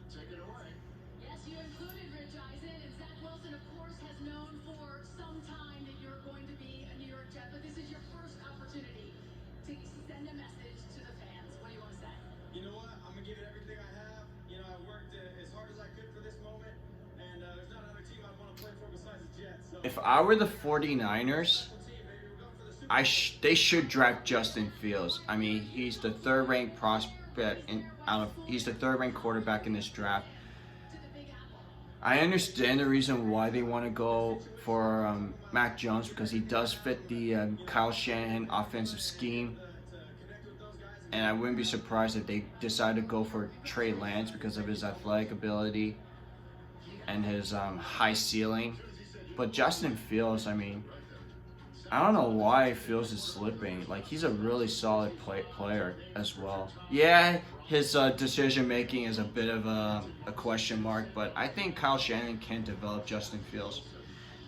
If I were the 49ers, they should draft Justin Fields. I mean, he's the third-ranked prospect he's the third-ranked quarterback in this draft. I understand the reason why they want to go for Mac Jones, because he does fit the Kyle Shanahan offensive scheme. And I wouldn't be surprised if they decide to go for Trey Lance because of his athletic ability and his high ceiling. But Justin Fields, I mean, I don't know why Fields is slipping. Like, he's a really solid player as well. Yeah, his decision making is a bit of a question mark, but I think Kyle Shanahan can develop Justin Fields.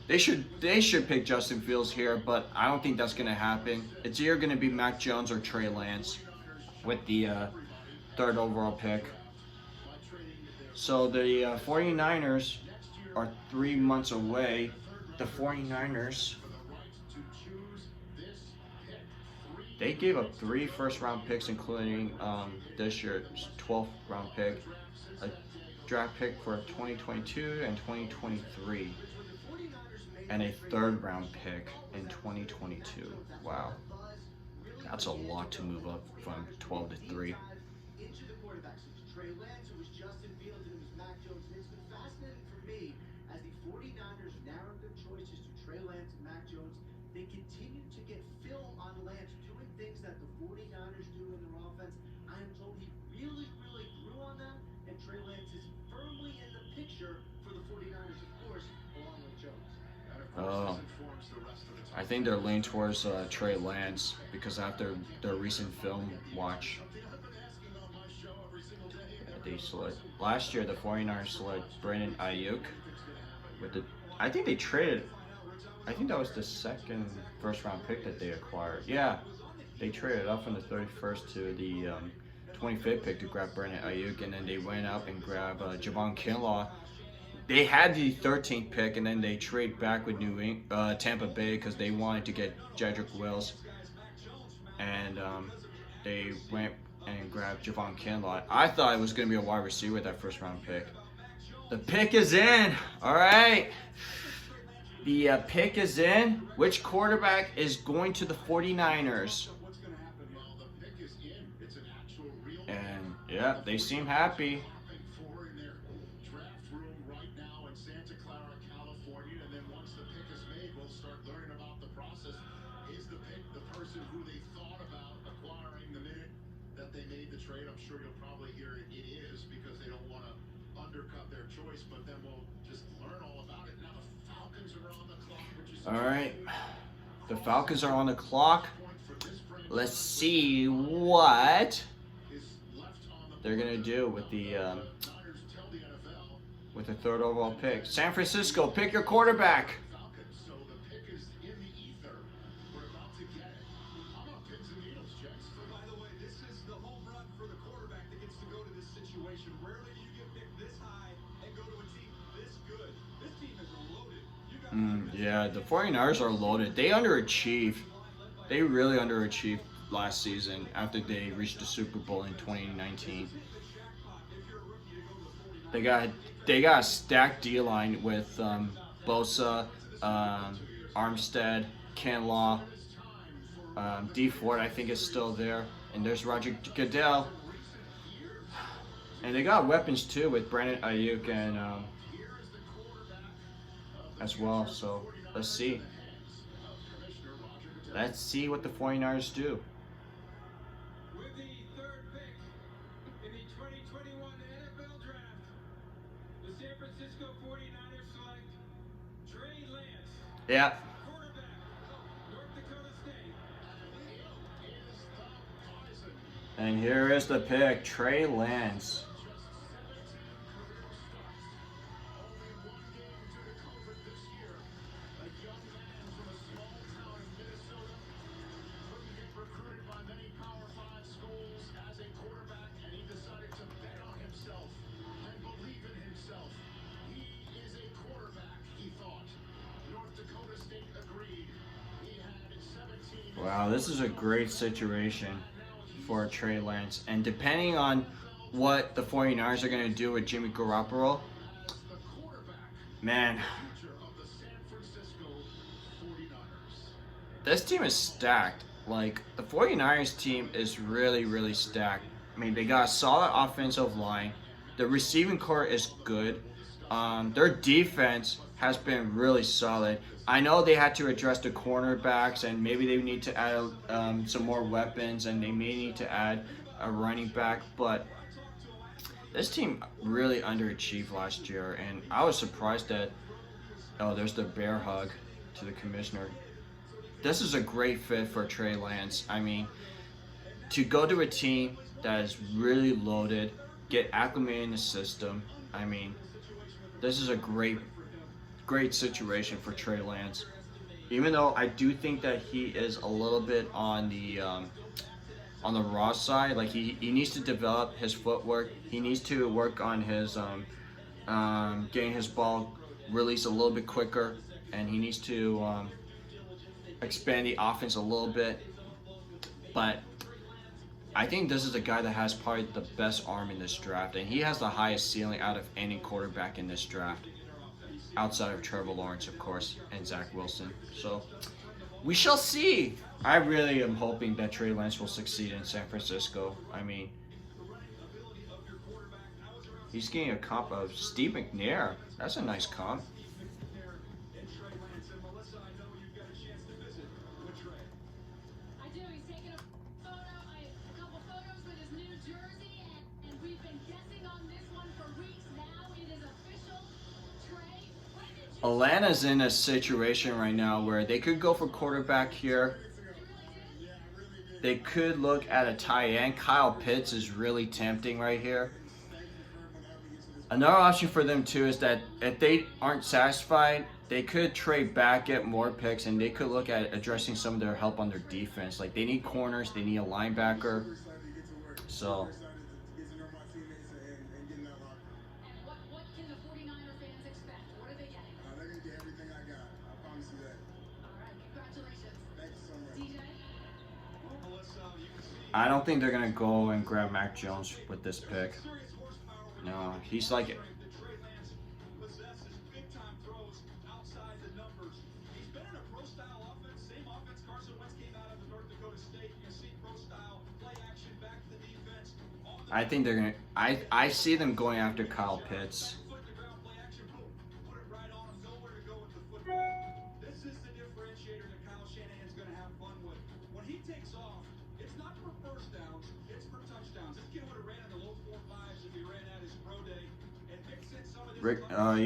They should pick Justin Fields here, but I don't think that's going to happen. It's either going to be Mac Jones or Trey Lance with the third overall pick. So the 49ers are 3 months away. The 49ers They gave up 3 first-round picks, including this year's 12th round pick, a draft pick for 2022 and 2023, and a 3rd round pick in 2022. Wow, that's a lot to move up from 12 to 3. Into the quarterbacks, it was Trey Lance, it was Justin Fields, and it was Mac Jones. And it's been fascinating for me as the 49ers narrowed their choices to Trey Lance and Mac Jones. They continue to get film on Lance doing things that the 49ers do in their offense. I am told he really grew on them, and Trey Lance is firmly in the picture for the 49ers, of course, along with Jones. Oh, I think they're leaning towards Trey Lance because after their recent film watch, they select last year. The 49ers select Brandon Ayuk with the. I think they traded. I think that was the 2nd first-round pick that they acquired. Yeah, they traded up from the 31st to the 25th pick to grab Brandon Ayuk, and then they went up and grabbed Javon Kinlaw. They had the 13th pick, and then they trade back with Tampa Bay because they wanted to get Jedrick Wills, and they went and grabbed Javon Kinlaw. I thought it was going to be a wide receiver with that first-round pick. The pick is in. All right. The pick is in. Which quarterback is going to the 49ers? And, yeah, they seem happy. All right, the Falcons are on the clock. Let's see what they're gonna do with the 3rd overall pick. San Francisco, pick your quarterback. By the way, this is the home run for the quarterback that gets to go to this situation. Rarely do you get picked this high and go to a team this good. This team is loaded. Yeah, the 49ers are loaded. They underachieved. They really underachieved last season after they reached the Super Bowl in 2019. They got a stacked D-line with Bosa, Armstead, Kinlaw, D Ford I think is still there, and there's Roger Goodell. And they got weapons too with Brandon Ayuk and as well. So let's see. Let's see what the 49ers do. With the 3rd pick in the 2021 NFL Draft, the San Francisco 49ers select Trey Lance, Yeah. quarterback, North Dakota State. And here is the pick, Trey Lance. Wow, this is a great situation for Trey Lance. And depending on what the 49ers are going to do with Jimmy Garoppolo, man, this team is stacked. Like, the 49ers team is really stacked. I mean, they got a solid offensive line. The receiving core is good. Their defense has been really solid. I know they had to address the cornerbacks, and maybe they need to add some more weapons, and they may need to add a running back, but this team really underachieved last year, and I was surprised that, oh, there's the bear hug to the commissioner. This is a great fit for Trey Lance. I mean, to go to a team that is really loaded, get acclimated in the system, I mean, this is a great situation for Trey Lance. Even though I do think that he is a little bit on the raw side, like he needs to develop his footwork. He needs to work on his getting his ball released a little bit quicker, and he needs to expand the offense a little bit. But I think this is a guy that has probably the best arm in this draft, and he has the highest ceiling out of any quarterback in this draft, outside of Trevor Lawrence, of course, and Zack Wilson. So we shall see. I really am hoping that Trey Lance will succeed in San Francisco. I mean, he's getting a comp of Steve McNair. That's a nice comp. I do. He's taking a couple photos with his new jersey, and we've been guessing on this one for weeks now. It is official. Trey, when did you Atlanta's in a situation right now where they could go for quarterback here. They could look at a tight end. Kyle Pitts is really tempting right here. Another option for them too is that if they aren't satisfied, they could trade back, get more picks, and they could look at addressing some of their help on their defense. Like, they need corners, they need a linebacker. So what can the 49er fans expect? What are they getting? They're going to get everything I got. I promise you that. All right, congratulations. Thank you so much. DJ? I don't think they're gonna go and grab Mac Jones with this pick. No, he's like Trey Lance possesses big-time throws outside the numbers. He's been in a pro-style offense, same offense Carson Wentz came out of North Dakota State. You see pro-style play action, back to the defense. I think they're gonna. I see them going after Kyle Pitts. Foot to ground play action, boom, put it right on him. Nowhere to go with the football. This is the differentiator that Kyle Shanahan's going to have fun with. When he takes off, it's not for first downs, it's for touchdowns. This kid would have ran in the low 4.5s if he ran at his pro day. And mix in some of this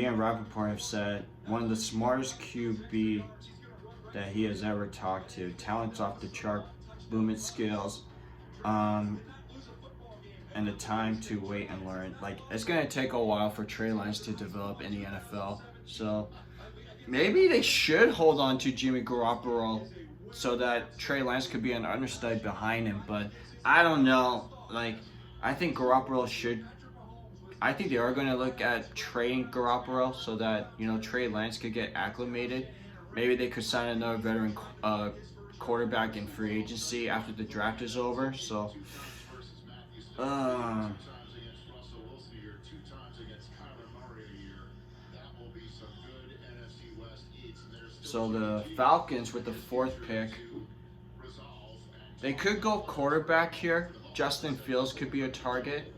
Ian Rappaport have said one of the smartest QB that he has ever talked to. Talent's off the chart, movement skills, and the time to wait and learn. Like, it's gonna take a while for Trey Lance to develop in the NFL. So maybe they should hold on to Jimmy Garoppolo so that Trey Lance could be an understudy behind him. But I don't know. Like, I think Garoppolo should. I think they are going to look at trading Garoppolo so that, you know, Trey Lance could get acclimated. Maybe they could sign another veteran quarterback in free agency after the draft is over. So, so the Falcons with the 4th pick, they could go quarterback here. Justin Fields could be a target.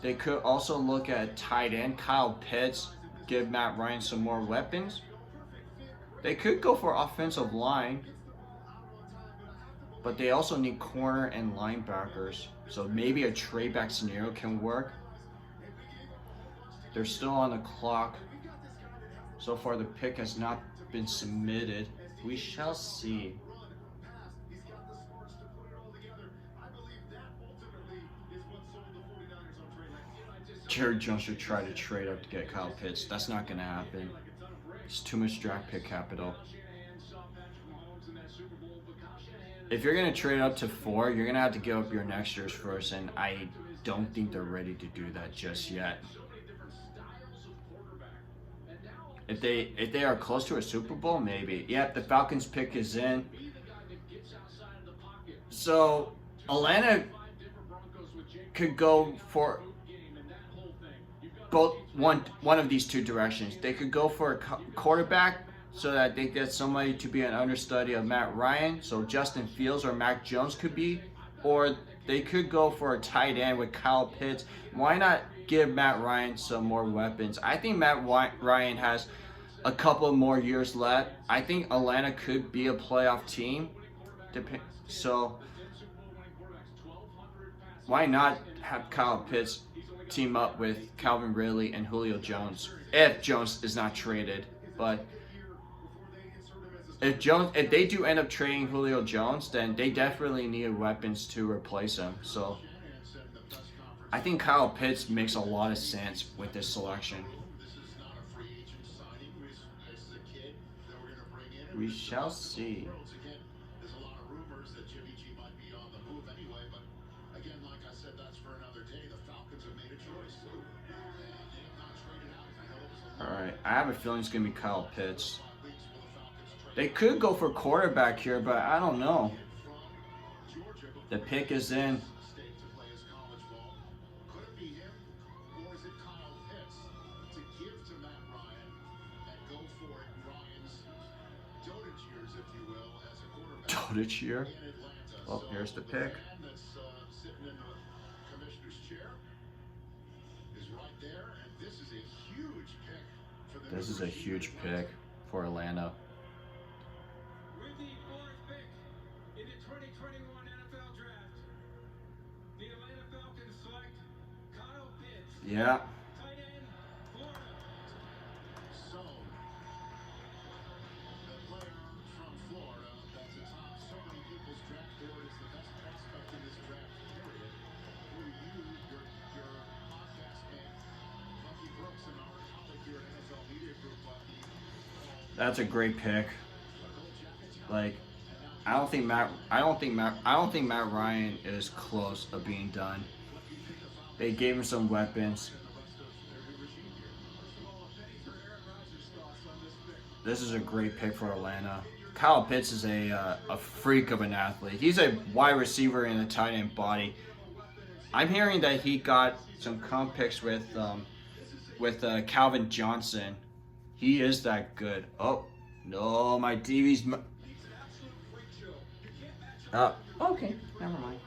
They could also look at tight end, Kyle Pitts, give Matt Ryan some more weapons. They could go for offensive line, but they also need corner and linebackers. So maybe a trade back scenario can work. They're still on the clock. So far, the pick has not been submitted. We shall see. Jerry Jones should try to trade up to get Kyle Pitts. That's not going to happen. It's too much draft pick capital. If you're going to trade up to 4, you're going to have to give up your next year's first, and I don't think they're ready to do that just yet. If they are close to a Super Bowl, maybe. Yep, the Falcons pick is in. So Atlanta could go for both one of these two directions. They could go for a quarterback so that they get somebody to be an understudy of Matt Ryan, so Justin Fields or Mac Jones could be, or they could go for a tight end with Kyle Pitts. Why not give Matt Ryan some more weapons? I think Matt Ryan has a couple more years left. I think Atlanta could be a playoff team. So why not have Kyle Pitts team up with Calvin Ridley and Julio Jones if Jones is not traded? But if they do end up trading Julio Jones, then they definitely need weapons to replace him. So I think Kyle Pitts makes a lot of sense with this selection. We shall see. There's a lot of rumors that Jimmy G might be on the move anyway, but again, like I said, that's for another day. The Falcons have made a choice. They have not traded out. I know it was a Alright, I have a feeling it's going to be Kyle Pitts. They could go for quarterback here, but I don't know. The pick is in. State to play his college ball. Could it be him, or is it Kyle Pitts to give to Matt Ryan and go for it? Ryan's dotage years, if you will, as a quarterback Dotage year. in Atlanta. Well, here's the pick. Man that's sitting in the commissioner's chair is right there, and this is a huge pick for the. This is a huge pick for Atlanta. With the fourth pick in the 2021 NFL Draft, the Atlanta Falcons select Kyle Pitts, Yeah. tight end, Florida. So, the player from Florida that's atop so many people's draft board is the best prospect in this draft, period. Who you, your podcast mate, Bucky Brooks, and our colleague here at NFL Media Group, Bucky, That's a great pick. Like, I don't think Matt Ryan is close of being done. They gave him some weapons. This is a great pick for Atlanta. Kyle Pitts is a freak of an athlete. He's a wide receiver in a tight end body. I'm hearing that he got some comp picks with Calvin Johnson. He is that good. Oh no, my TV's. Okay, never mind.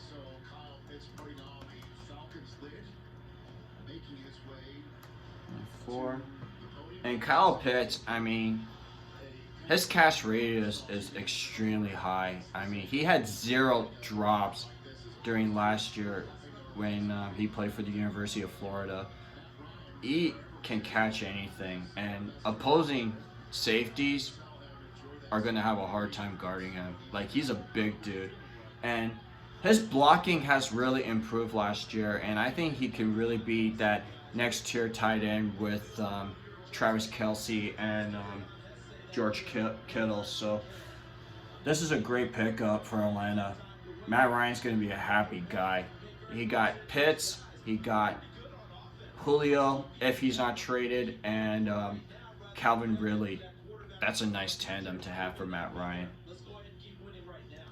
so Kyle Pitts putting on the Falcons lid, making his way Four. to the podium. And Kyle Pitts, I mean, his catch rate is extremely high. I mean, he had 0 drops during last year when he played for the University of Florida. He can catch anything, and opposing safeties are going to have a hard time guarding him. Like, he's a big dude. And his blocking has really improved last year, and I think he can really be that next tier tight end with Travis Kelce and George Kittle. So this is a great pickup for Atlanta. Matt Ryan's going to be a happy guy. He got Pitts, he got Julio if he's not traded, and Calvin Ridley. That's a nice tandem to have for Matt Ryan. Let's go ahead and keep winning right now.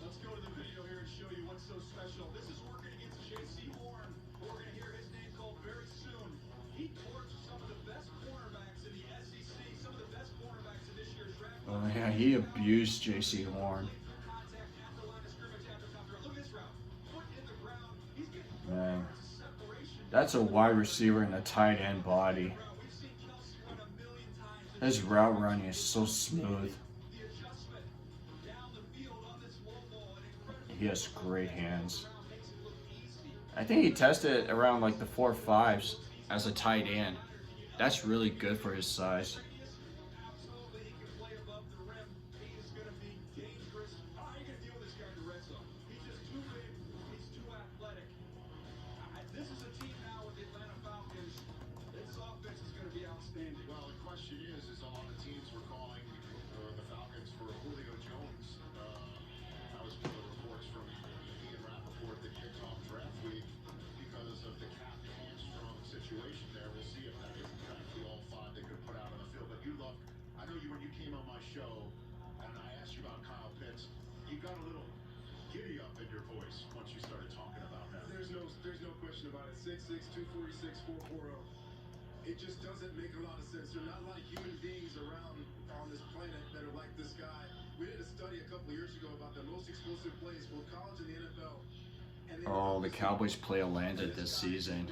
Let's go to the video here and show you what's so special. This is working against Jaycee. We're going to hear his name called very soon. He torched some of the best cornerbacks in the SEC, some of the best cornerbacks in this year's draft. Oh yeah, he abused J.C. Horn. Contact at the line of scrimmage after cover. Look at this route. Foot in the ground. He's getting Man, separation. that's a wide receiver in a tight end body. We've seen Kelce run a million times. His route running is so smooth. The adjustment down the field on this low ball, an incredible He has great hands. route makes it look easy. I think he tested around like the 4.5s as a tight end. That's really good for his size. Absolutely, he can play above the rim. He is going to be dangerous. How are you going to deal with this guy in the red zone? He's just too big. He's too athletic. This is a team now with the Atlanta Falcons. This offense is going to be outstanding. Well, the question is a lot of teams were calling the Falcons for Julio Jones. That was one of the reports from Ian Rappaport that kicked off draft week because of the cap hamstrung situation there. We'll see if that is in fact the all 5 they could put out on the field. But you look, I know you when you came on my show and I asked you about Kyle Pitts, you got a little giddy up in your voice once you started talking about him. There's no question about it. 6'6", 246, 440. It just doesn't make a lot of sense. There are not a lot of human beings around on this planet that are like this guy. We did a study a couple of years ago about the most explosive plays for college and the NFL. And they Oh, the Cowboys play Atlanta this season.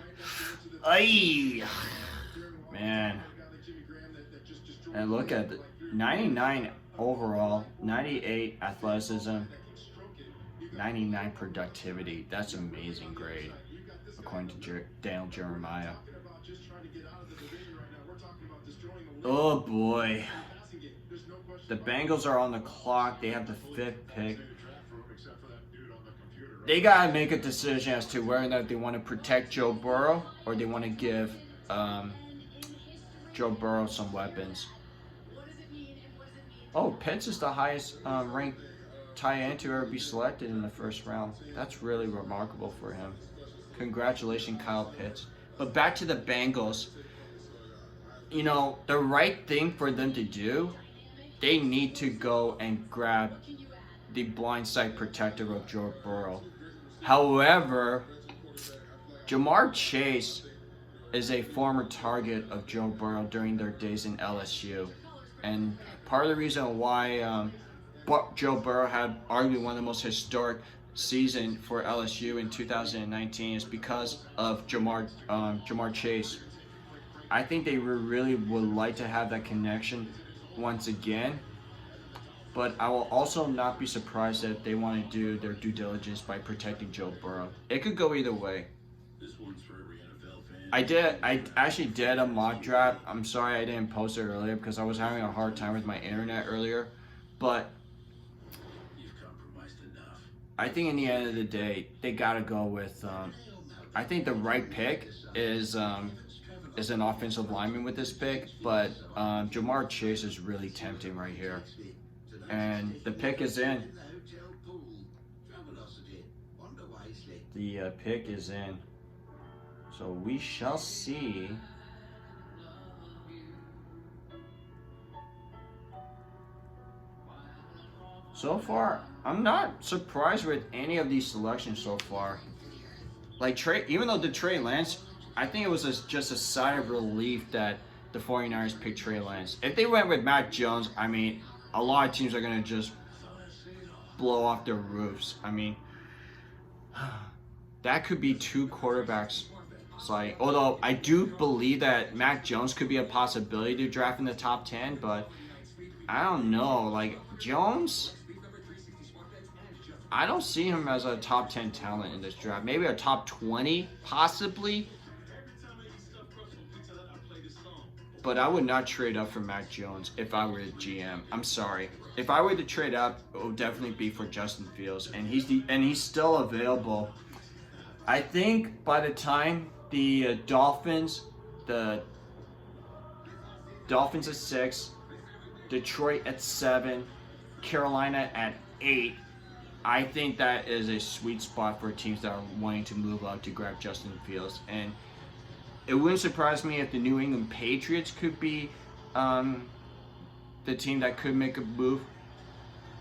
Ay, man. And look at the 99 overall, 98 athleticism, 99 productivity. That's amazing grade, according to Daniel Jeremiah. Oh boy. The Bengals are on the clock. They have the 5th pick. They gotta make a decision as to whether or not they want to protect Joe Burrow or they want to give Joe Burrow some weapons. Oh, Pitts is the highest ranked tight end to ever be selected in the first round. That's really remarkable for him. Congratulations, Kyle Pitts. But back to the Bengals. You know, the right thing for them to do, they need to go and grab the blindside protector of Joe Burrow. However, Jamar Chase is a former target of Joe Burrow during their days in LSU. And part of the reason why Joe Burrow had arguably one of the most historic season for LSU in 2019 is because of Jamar Chase. I think they really would like to have that connection once again. But I will also not be surprised if they want to do their due diligence by protecting Joe Burrow. It could go either way. I actually did a mock draft. I'm sorry I didn't post it earlier because I was having a hard time with my internet earlier. But I think in the end of the day, they gotta go with. I think the right pick is an offensive lineman with this pick, but Jamar Chase is really tempting right here, and the pick is in. The pick is in, so we shall see. So far, I'm not surprised with any of these selections so far. Like even though the Trey Lance, I think it was just a sigh of relief that the 49ers picked Trey Lance. If they went with Mac Jones, I mean, a lot of teams are going to just blow off their roofs. I mean, that could be two quarterbacks. Like, although I do believe that Mac Jones could be a possibility to draft in the top 10, but I don't know. Like, Jones, I don't see him as a top 10 talent in this draft. Maybe a top 20, possibly. But I would not trade up for Mac Jones if I were a GM. I'm sorry. If I were to trade up, it would definitely be for Justin Fields, and he's still available. I think by the time the Dolphins at 6, Detroit at 7, Carolina at 8. I think that is a sweet spot for teams that are wanting to move up to grab Justin Fields. And it wouldn't surprise me if the New England Patriots could be the team that could make a move.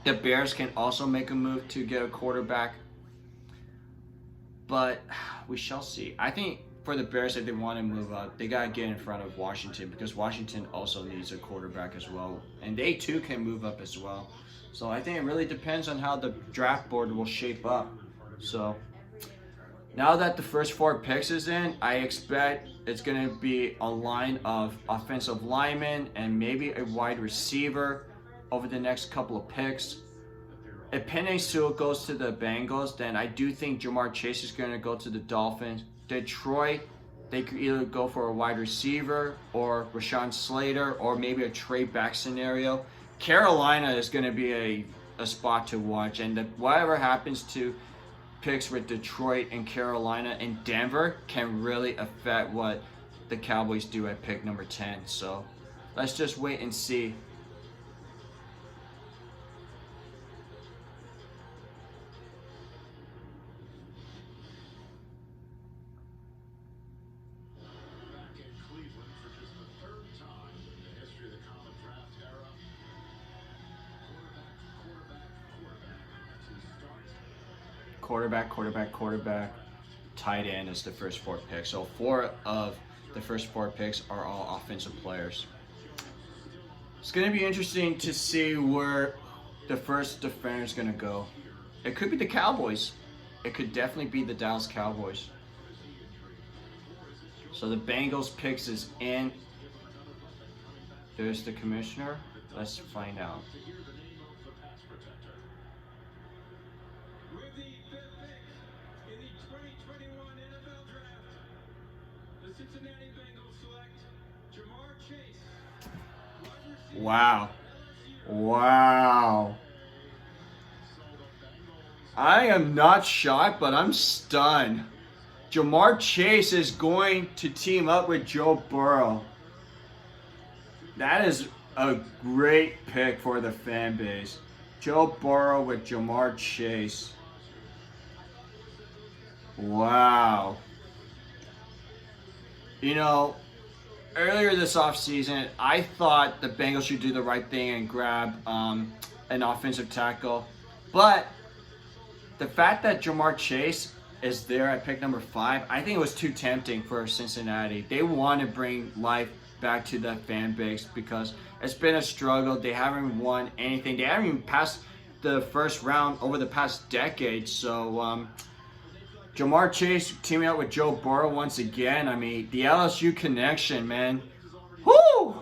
The Bears can also make a move to get a quarterback. But we shall see. I think for the Bears, if they want to move up, they got to get in front of Washington, because Washington also needs a quarterback as well. And they too can move up as well. So I think it really depends on how the draft board will shape up. So now that the first 4 picks is in, I expect it's going to be a line of offensive linemen and maybe a wide receiver over the next couple of picks. If Penei Sewell goes to the Bengals, then I do think Jamar Chase is going to go to the Dolphins. Detroit, they could either go for a wide receiver or Rashawn Slater or maybe a trade back scenario. Carolina is going to be a spot to watch, and whatever happens to picks with Detroit and Carolina and Denver can really affect what the Cowboys do at pick number 10. So let's just wait and see. Quarterback. Tight end is the first 4 picks. So 4 of the first 4 picks are all offensive players. It's going to be interesting to see where the first defender is going to go. It could be the Cowboys. It could definitely be the Dallas Cowboys. So the Bengals picks is in. There's the commissioner. Let's find out. Wow. I am not shocked, but I'm stunned. Jamar Chase is going to team up with Joe Burrow. That is a great pick for the fan base. Joe Burrow with Jamar Chase. Wow. You know, earlier this offseason, I thought the Bengals should do the right thing and grab an offensive tackle. But the fact that Jamar Chase is there at pick number 5, I think it was too tempting for Cincinnati. They want to bring life back to that fan base because it's been a struggle. They haven't won anything. They haven't even passed the first round over the past decade. So Jamar Chase teaming up with Joe Burrow once again. I mean, the LSU connection, man. Whoo!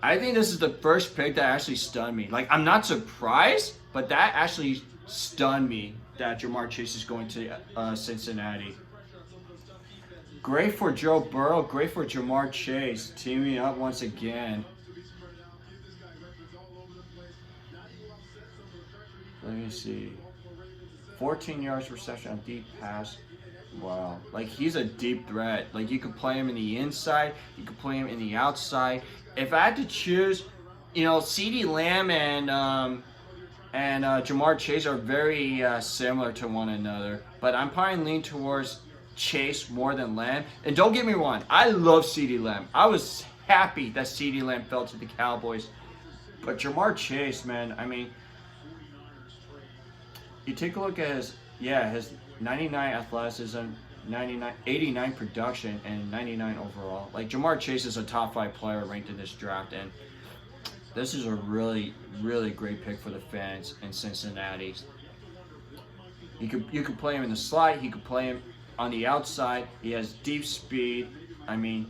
I think this is the first pick that actually stunned me. Like, I'm not surprised, but that actually stunned me that Jamar Chase is going to Cincinnati. Great for Joe Burrow, great for Jamar Chase, teaming up once again. Let me see. 14 yards reception on deep pass. Wow. Like, he's a deep threat. Like, you could play him in the inside, you could play him in the outside. If I had to choose, you know, CeeDee Lamb and Jamar Chase are very similar to one another. But I'm probably leaning towards Chase more than Lamb. And don't get me wrong, I love CeeDee Lamb. I was happy that CeeDee Lamb fell to the Cowboys. But Jamar Chase, man, I mean, you take a look at his 99 athleticism, 89 production, and 99 overall. Like, Jamar Chase is a top 5 player ranked in this draft, and this is a really, really great pick for the fans in Cincinnati. You could play him in the slot. You could play him on the outside. He has deep speed. I mean,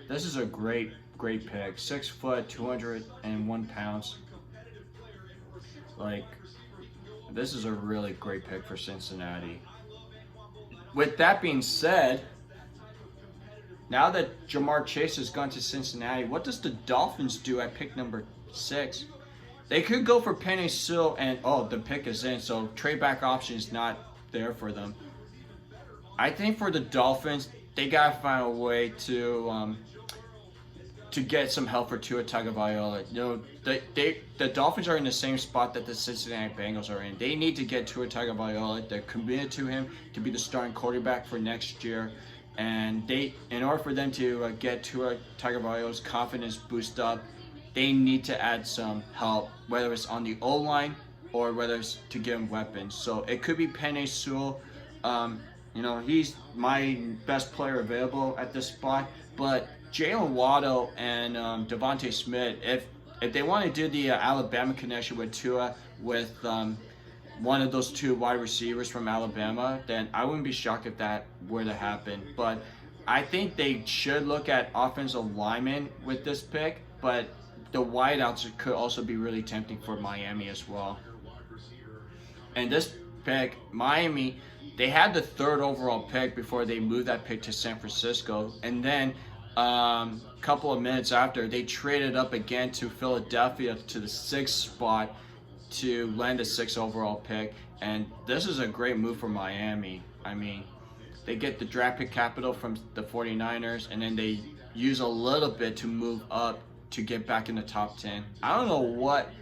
this is a great pick. 6 foot, 201 pounds. Like, this is a really great pick for Cincinnati. With that being said, now that Jamar Chase has gone to Cincinnati, what does the Dolphins do at pick number 6? They could go for Penei Sewell, and the pick is in, so trade back option is not there for them. I think for the Dolphins, they gotta find a way to get some help for Tua Tagovailoa. You know, the Dolphins are in the same spot that the Cincinnati Bengals are in. They need to get Tua Tagovailoa. They're committed to him to be the starting quarterback for next year. And in order for them to get Tua Tagovailoa's confidence boost up, they need to add some help, whether it's on the O-line or whether it's to give him weapons. So it could be Penei Sewell. You know, he's my best player available at this spot. But Jaylen Waddle and Devontae Smith, if they want to do the Alabama connection with Tua with one of those 2 wide receivers from Alabama, then I wouldn't be shocked if that were to happen. But I think they should look at offensive linemen with this pick, but the wideouts could also be really tempting for Miami as well. And this pick, Miami, they had the 3rd overall pick before they moved that pick to San Francisco. And then a couple of minutes after, they traded up again to Philadelphia to the 6th spot to land the 6th overall pick. And this is a great move for Miami. I mean, they get the draft pick capital from the 49ers, and then they use a little bit to move up to get back in the top 10. I don't know what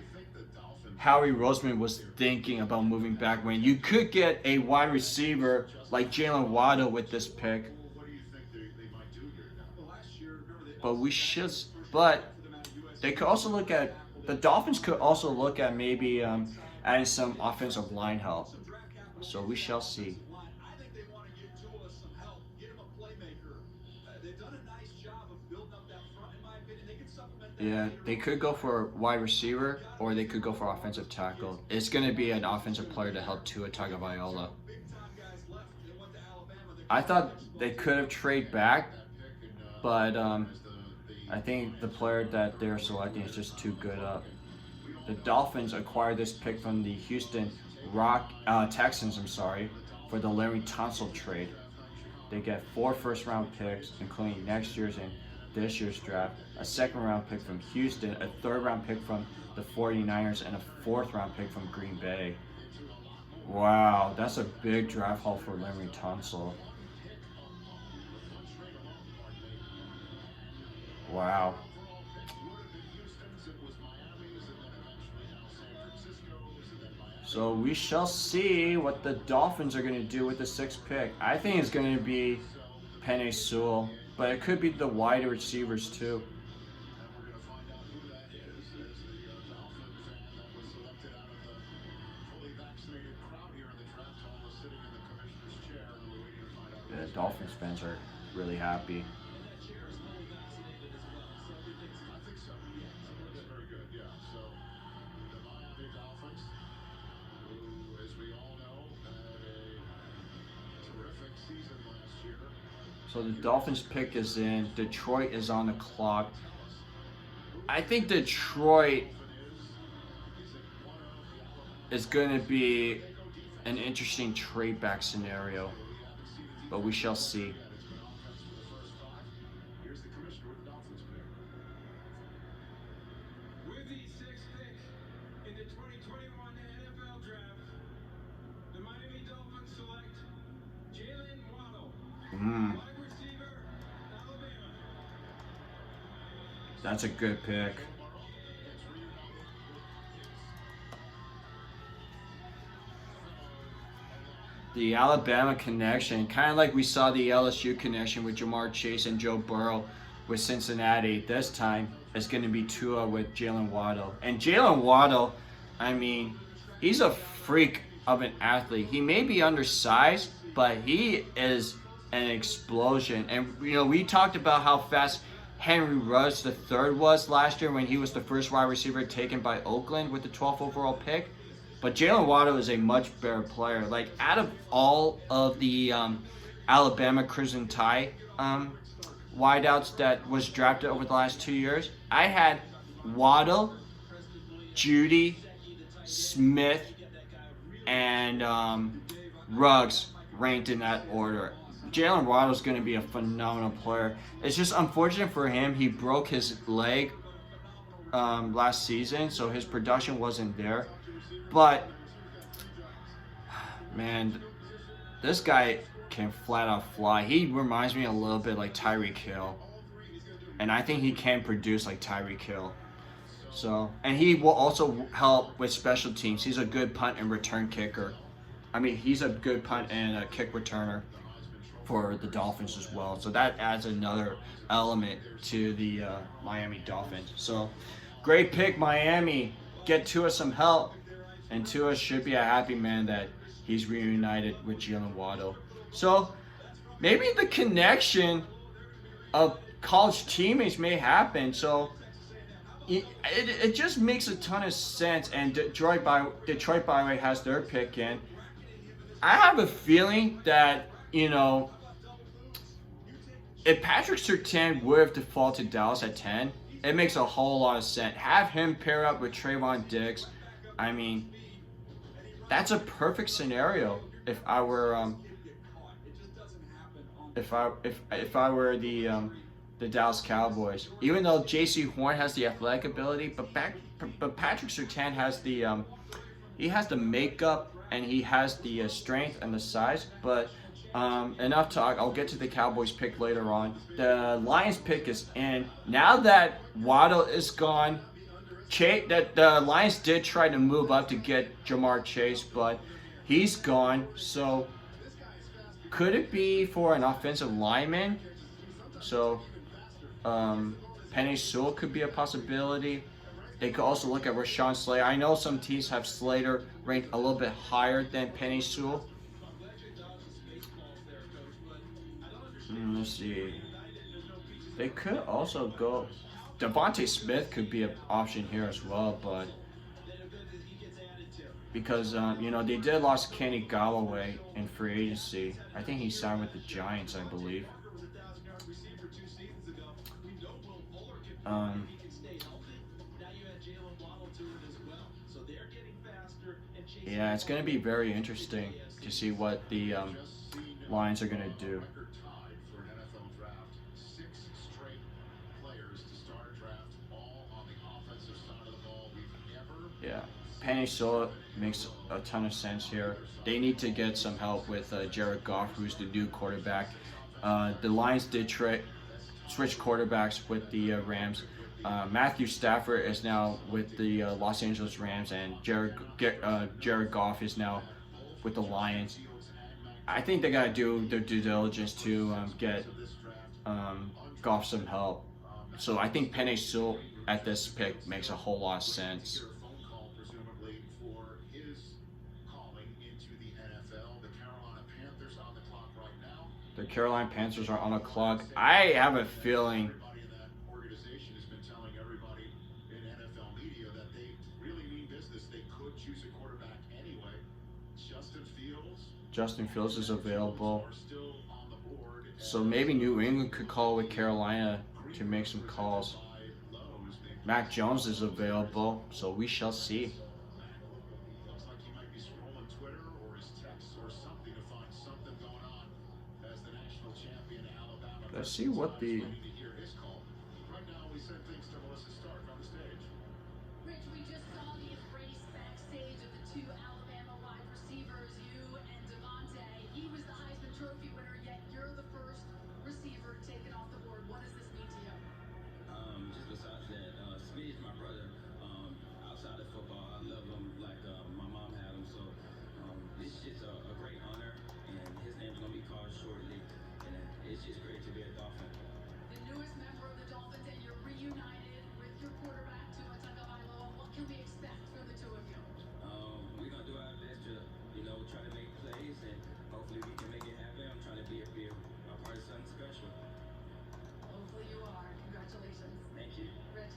Howie Roseman was thinking about moving back when you could get a wide receiver like Jaylen Waddle with this pick. But they could also look at, the Dolphins could also look at maybe adding some offensive line help. So we shall see. I think they want to give Tua some help, get him a playmaker. They've done a nice job of building up that front, in my opinion. They can supplement that. Yeah, they could go for wide receiver or they could go for offensive tackle. It's going to be an offensive player to help Tua Tagovailoa. I thought they could have traded back, but I think the player that they're selecting is just too good up. The Dolphins acquired this pick from the Houston Texans, for the Larry Tunsil trade. They get 4 first-round picks, including next year's and this year's draft, a 2nd-round pick from Houston, a 3rd-round pick from the 49ers, and a 4th-round pick from Green Bay. Wow, that's a big draft haul for Larry Tunsil. Wow. So we shall see what the Dolphins are going to do with the 6th pick. I think it's going to be Penei Sewell, but it could be the wide receivers too. The Dolphins fans are really happy. So the Dolphins pick is in. Detroit is on the clock. I think Detroit is going to be an interesting trade back scenario, but we shall see. With the 6th pick in the 2021 NFL Draft, the Miami Dolphins select Jaylen Waddle, wide receiver, Alabama. That's a good pick. The Alabama connection, kind of like we saw the LSU connection with Jamar Chase and Joe Burrow with Cincinnati. This time, it's going to be Tua with Jaylen Waddle. And Jaylen Waddle, I mean, he's a freak of an athlete. He may be undersized, but he is an explosion. And, you know, we talked about how fast Henry Ruggs III was last year when he was the first wide receiver taken by Oakland with the 12th overall pick. But Jaylen Waddle is a much better player. Like, out of all of the Alabama Crimson Tide wideouts that was drafted over the last 2 years, I had Waddle, Judy, Smith, and Ruggs ranked in that order. Jaylen Waddle is going to be a phenomenal player. It's just unfortunate for him. He broke his leg last season, so his production wasn't there. But, man, this guy can flat out fly. He reminds me a little bit like Tyreek Hill. And I think he can produce like Tyreek Hill. So, and he will also help with special teams. He's a good punt and return kicker. I mean, he's a good punt and a kick returner for the Dolphins as well. So that adds another element to the Miami Dolphins. So, great pick, Miami. Get Tua some help. And Tua should be a happy man that he's reunited with Jaylen Waddle. So maybe the connection of college teammates may happen. So it just makes a ton of sense. And Detroit, by the way, has their pick in. I have a feeling that, you know, if Patrick Surtain would have defaulted Dallas at 10, it makes a whole lot of sense. Have him pair up with Trayvon Diggs. I mean, that's a perfect scenario if I were if I were the Dallas Cowboys. Even though Jaycee Horn has the athletic ability, but Patrick Surtain has the he has the makeup and he has the strength and the size. But enough talk. I'll get to the Cowboys pick later on. The Lions pick is in. Now that Waddle is gone, that the Lions did try to move up to get Jamar Chase, but he's gone. So could it be for an offensive lineman? So Penei Sewell could be a possibility. They could also look at Rashawn Slater. I know some teams have Slater ranked a little bit higher than Penei Sewell. Let's see. They could also go. Devontae Smith could be an option here as well, but because you know, they did lose Kenny Galloway in free agency. I think he signed with the Giants, I believe. Yeah, it's going to be very interesting to see what the Lions are going to do. Yeah, Penei Sewell makes a ton of sense here. They need to get some help with Jared Goff, who's the new quarterback. The Lions did switch quarterbacks with the Rams. Matthew Stafford is now with the Los Angeles Rams, and Jared Goff is now with the Lions. I think they gotta do their due diligence to get Goff some help. So I think Penei Sewell at this pick makes a whole lot of sense. The Carolina Panthers are on the clock. I have a feeling Justin Fields is available. So maybe New England could call with Carolina to make some calls. Mac Jones is available, so we shall see. Let's see what the... Rich, we just saw the embrace backstage of the two Alabama wide receivers, you and Devontae. He was the Heisman Trophy winner, yet you're the first receiver taken off the board. What does this mean to you? Just besides that, Smitty's my brother. Outside of football, I love him like my mom had him. So this is a great honor, and his name's gonna be called shortly. And it's just great to be a Dolphin. The newest member of the Dolphins, and you're reunited with your quarterback, Tua. What can we expect from the two of you? We're gonna do our best to, try to make plays, and hopefully we can make it happen. I'm trying to be a part of something special. Hopefully you are. Congratulations. Thank you. Rich.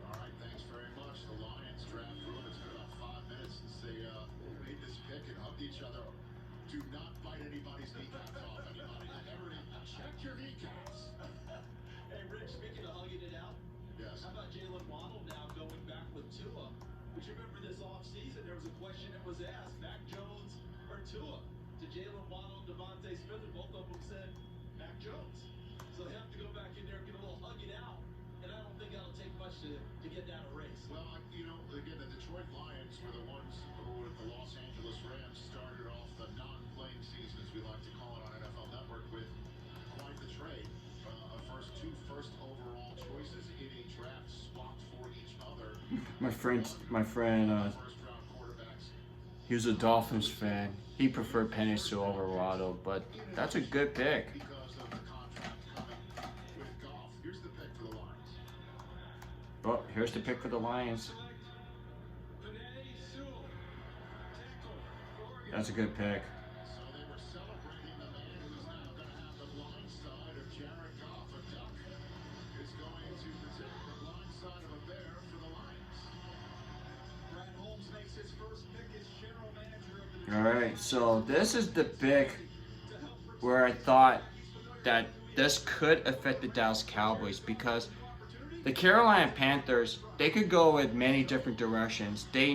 All right, thanks very much. The Lions draft room. It's been about 5 minutes since they made this pick and hugged each other. Do not bite anybody's kneecaps off. Anybody? Check your kneecaps. Hey, Rick, speaking of hugging it out, Yes. how about Jaylen Waddle now going back with Tua? Would you remember this offseason, there was a question that was asked, Mac Jones or Tua? To Jaylen Waddle and Devontae Smith, and both of them said Mac Jones. So they have to go back in there and get a little hugging out, and I don't think that'll take much to get down a race. Well, again, the Detroit Lions were the ones who, with the Los Angeles Rams, started off the non-playing season, as we like to call it on NFL Network, with quite the trade. Two first overall choices in a draft swapped for each other. My friend, First-round quarterbacks. he was a Dolphins fan. He preferred Penei Sewell over Waddle, but that's a good pick. Because of the contract coming with Goff. Here's the pick for the Lions. Well, here's the pick for the Lions. That's a good pick. So they were celebrating the man who's now going to have the blind side of Jared Goff. A duck is going to protect the blind side of a bear for the Lions. Brad Holmes makes his first pick as general manager of the All right, so this is the pick where I thought that this could affect the Dallas Cowboys, because the Carolina Panthers, they could go with many different directions. They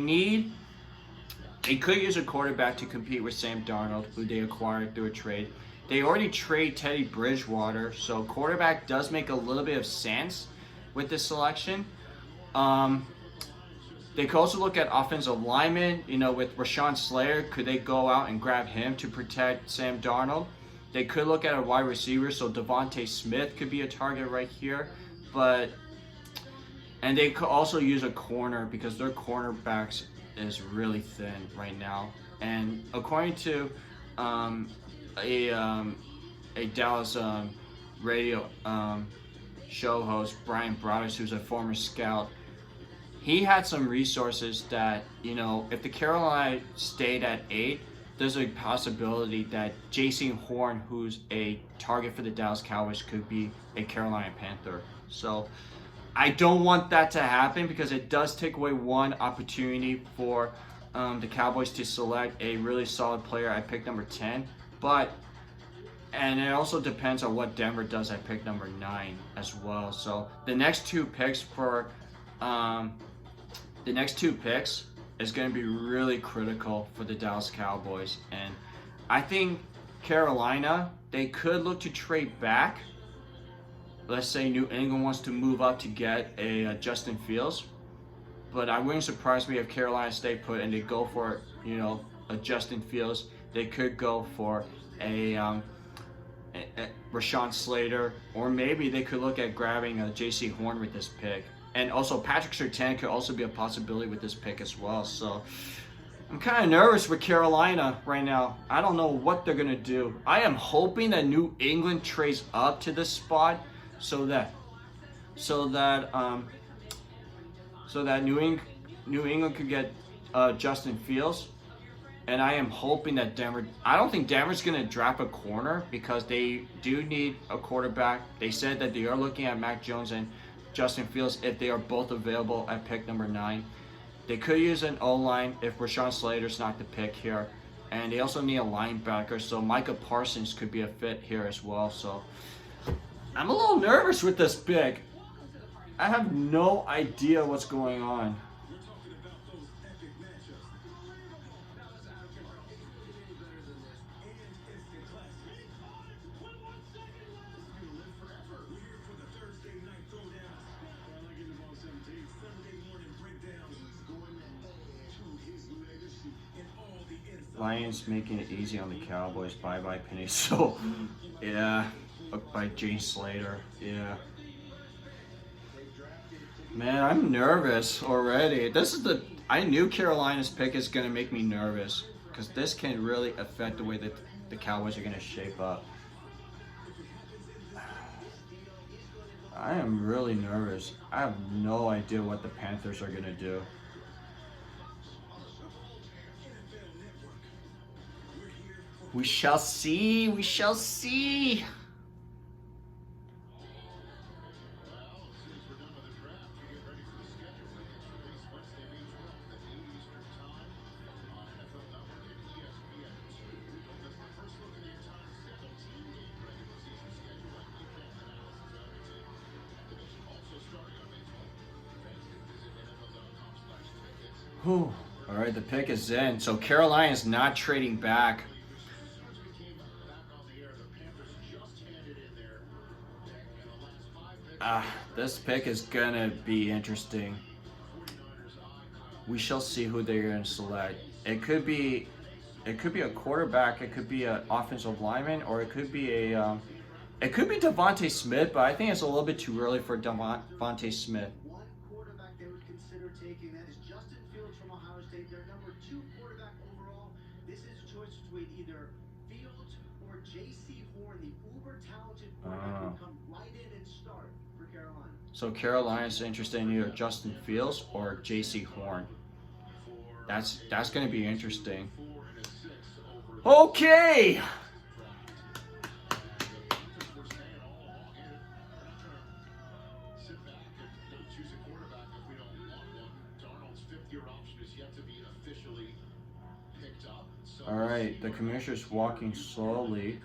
could use a quarterback to compete with Sam Darnold, who they acquired through a trade. They already trade Teddy Bridgewater, so quarterback does make a little bit of sense with this selection. They could also look at offensive linemen, with Rashawn Slater. Could they go out and grab him to protect Sam Darnold? They could look at a wide receiver, so Devontae Smith could be a target right here. And they could also use a corner, because their cornerbacks is really thin right now. And according to a Dallas radio show host, Brian Broaddus, who's a former scout, he had some resources that, if the Carolina stayed at 8, there's a possibility that Jaycee Horn, who's a target for the Dallas Cowboys, could be a Carolina Panther. So I don't want that to happen, because it does take away one opportunity for the Cowboys to select a really solid player at pick number 10. And it also depends on what Denver does at pick number 9 as well. So the next two picks is going to be really critical for the Dallas Cowboys. And I think Carolina, they could look to trade back. Let's say New England wants to move up to get a Justin Fields, but I wouldn't surprise me if Carolina stay put and they go for a Justin Fields. They could go for a Rashawn Slater, or maybe they could look at grabbing a Jaycee Horn with this pick. And also Patrick Surtain could also be a possibility with this pick as well. So I'm kind of nervous with Carolina right now. I don't know what they're gonna do. I am hoping that New England trades up to this spot so that New England could get Justin Fields. And I am hoping that Denver. I don't think Denver's gonna draft a corner because they do need a quarterback. They said that they are looking at Mac Jones and Justin Fields if they are both available at pick number 9. They could use an O-line if Rashawn Slater's not the pick here. And they also need a linebacker, so Micah Parsons could be a fit here as well. So I'm a little nervous with this pick. I have no idea what's going on. Lions making it easy on the Cowboys. Bye-bye, Penny. So, yeah. Up by Jay Slater. Yeah. Man, I'm nervous already. I knew Carolina's pick is going to make me nervous. Because this can really affect the way that the Cowboys are going to shape up. I am really nervous. I have no idea what the Panthers are going to do. We shall see. We shall see. Whew. All right, the pick is in. So Carolina is not trading back. This pick is gonna be interesting. We shall see who they're gonna select. It could be a quarterback. It could be an offensive lineman, or it could be Devontae Smith. But I think it's a little bit too early for Devontae Smith. One quarterback they would consider taking, that is Justin Fields from Ohio State. Their number 2 quarterback overall. This is a choice between either Fields or Jaycee Horn, the uber-talented quarterback who come right in and start for Carolina. So Carolina's interested in either Justin Fields or Jaycee Horn. That's going to be interesting. Okay. All right, the commissioner's walking slowly.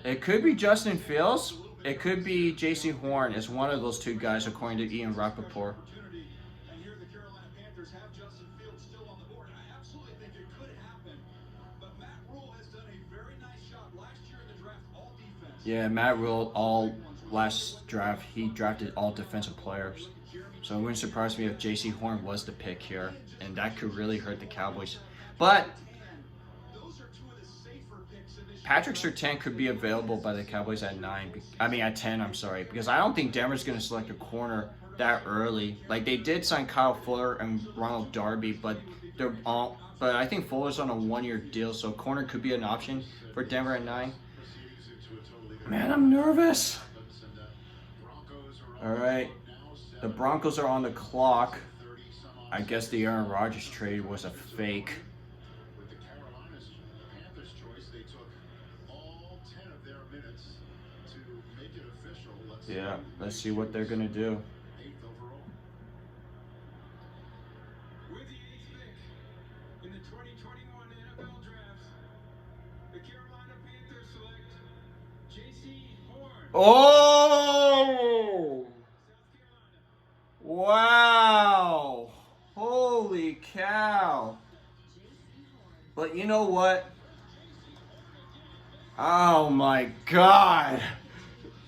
It could be Justin Fields. It could be Jaycee Horn. It's one of those two guys, according to Ian Rappaport. And here the Carolina Panthers have Justin Fields still on the board. I absolutely think it could happen. But Matt Rule has done a very nice job last year in the draft, all defense. Yeah, Matt Rule, last draft, he drafted all defensive players. So it wouldn't surprise me if Jaycee Horn was the pick here. And that could really hurt the Cowboys. But Patrick Surtain could be available by the Cowboys at 10, I'm sorry. Because I don't think Denver's going to select a corner that early. Like, they did sign Kyle Fuller and Ronald Darby, but I think Fuller's on a 1-year deal, so corner could be an option for Denver at 9. Man, I'm nervous. All right. The Broncos are on the clock. I guess the Aaron Rodgers trade was a fake. Yeah, let's see what they're gonna do. With the 8th pick in the 2021 NFL Draft, the Carolina Panthers select Jaycee Horn. Oh! Wow! Holy cow! But you know what? Oh my God!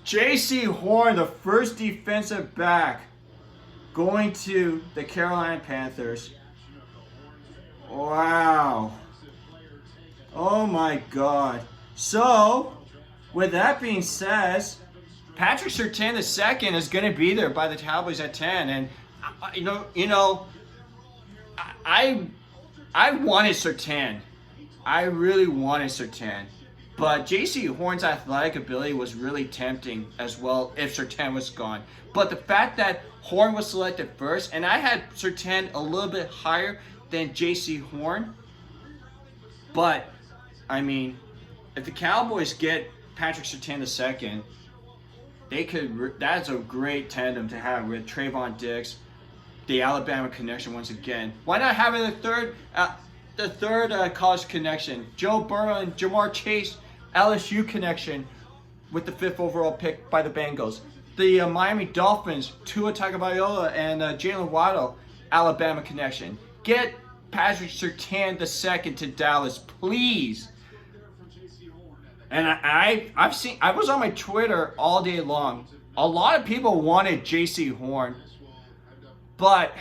Jaycee Horn, the first defensive back, going to the Carolina Panthers. Wow. Oh my God. So, with that being said, Patrick Surtain II is going to be there by the Cowboys at 10, and I wanted Surtain. I really wanted Surtain. But Jaycee Horn's athletic ability was really tempting as well if Surtain was gone. But the fact that Horn was selected first, and I had Surtain a little bit higher than Jaycee Horn. But, I mean, if the Cowboys get Patrick Surtain II, they could. That's a great tandem to have with Trayvon Diggs, the Alabama connection once again. Why not having the third college connection? Joe Burrow and Jamar Chase, LSU connection with the 5th overall pick by the Bengals. The Miami Dolphins, Tua Tagovailoa and Jaylen Waddle, Alabama connection. Get Patrick Surtain II to Dallas, please. And I was on my Twitter all day long. A lot of people wanted Jaycee Horn, but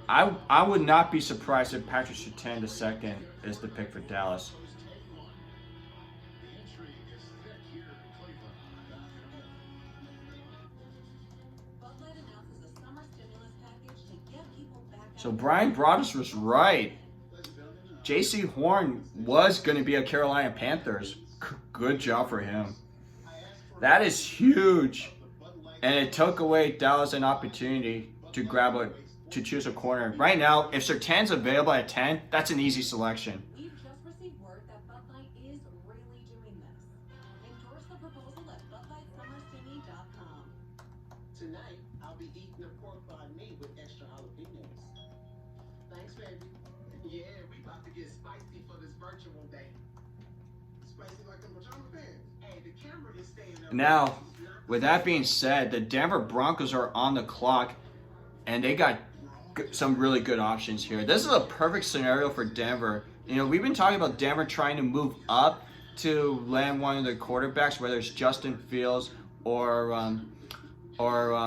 I would not be surprised if Patrick Surtain II is the pick for Dallas. So Brian Broaddus was right. Jaycee Horn was going to be a Carolina Panthers. Good job for him. That is huge. And it took away Dallas an opportunity to choose a corner. Right now, if Surtain's available at 10, that's an easy selection. We've just received word that Bud Light is really doing this. Endorse the proposal at BudLightSummerThingy.com. Tonight, I'll be eating a pork banh mi with extra jalapenos. Thanks, baby. Yeah, we about to get spicy for this virtual day. Spicy like them pajama pants. Hey, the camera is staying up. Now, with that being said, the Denver Broncos are on the clock, and they got some really good options here. This is a perfect scenario for Denver. You know, we've been talking about Denver trying to move up to land one of their quarterbacks, whether it's Justin Fields or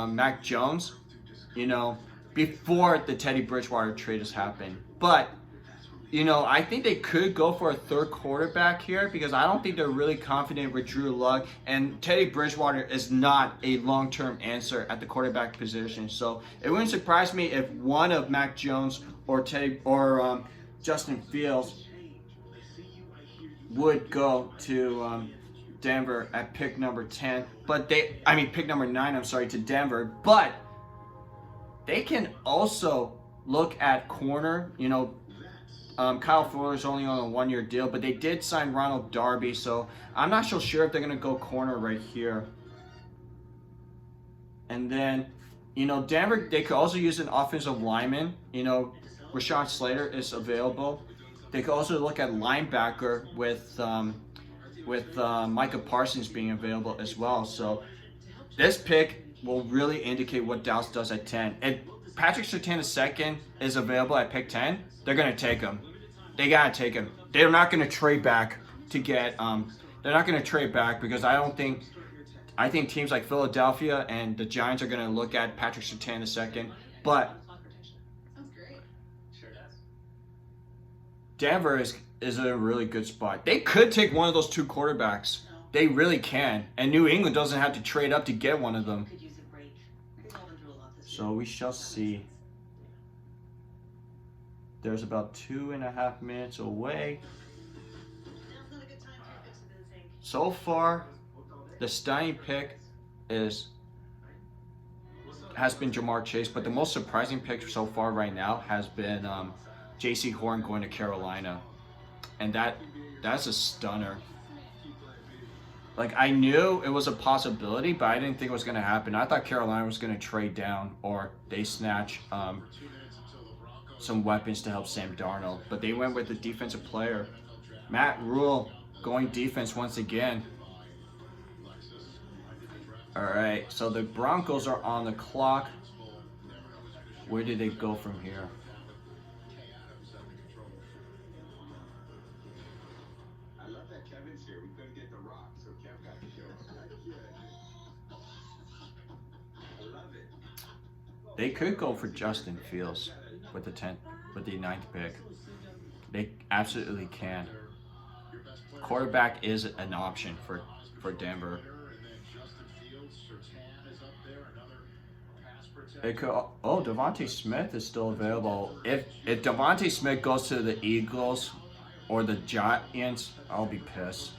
Mac Jones, you know, before the Teddy Bridgewater trade has happened. But, you know, I think they could go for a third quarterback here because I don't think they're really confident with Drew Luck, and Teddy Bridgewater is not a long-term answer at the quarterback position. So it wouldn't surprise me if one of Mac Jones or Justin Fields would go to Denver at pick number 10. But pick number 9, I'm sorry, to Denver. But they can also look at corner, you know. Kyle Fuller's only on a 1-year deal, but they did sign Ronald Darby, so I'm not so sure if they're going to go corner right here. And then, you know, Denver, they could also use an offensive lineman. You know, Rashawn Slater is available. They could also look at linebacker with Micah Parsons being available as well. So this pick will really indicate what Dallas does at 10. If Patrick Surtain II is available at pick 10, they're going to take him. They got to take him. They're not going to trade back to get they're not going to trade back because I think teams like Philadelphia and the Giants are going to look at Patrick Surtain II. But Denver is in a really good spot. They could take one of those two quarterbacks. They really can. And New England doesn't have to trade up to get one of them. So we shall see. There's about 2.5 minutes away. So far, the stunning pick has been Jamar Chase, but the most surprising pick so far right now has been Jaycee Horn going to Carolina, and that's a stunner. Like, I knew it was a possibility, but I didn't think it was going to happen. I thought Carolina was going to trade down or they snatch some weapons to help Sam Darnold, but they went with the defensive player. Matt Rule going defense once again. All right, so the Broncos are on the clock. Where do they go from here? I love that Kevin's here. We couldn't get the Rock, so Kev got the show. I love it. They could go for Justin Fields with the 9th pick. They absolutely can. Quarterback is an option for Denver. It could. Oh, Devontae Smith is still available. If Devontae Smith goes to the Eagles or the Giants, I'll be pissed.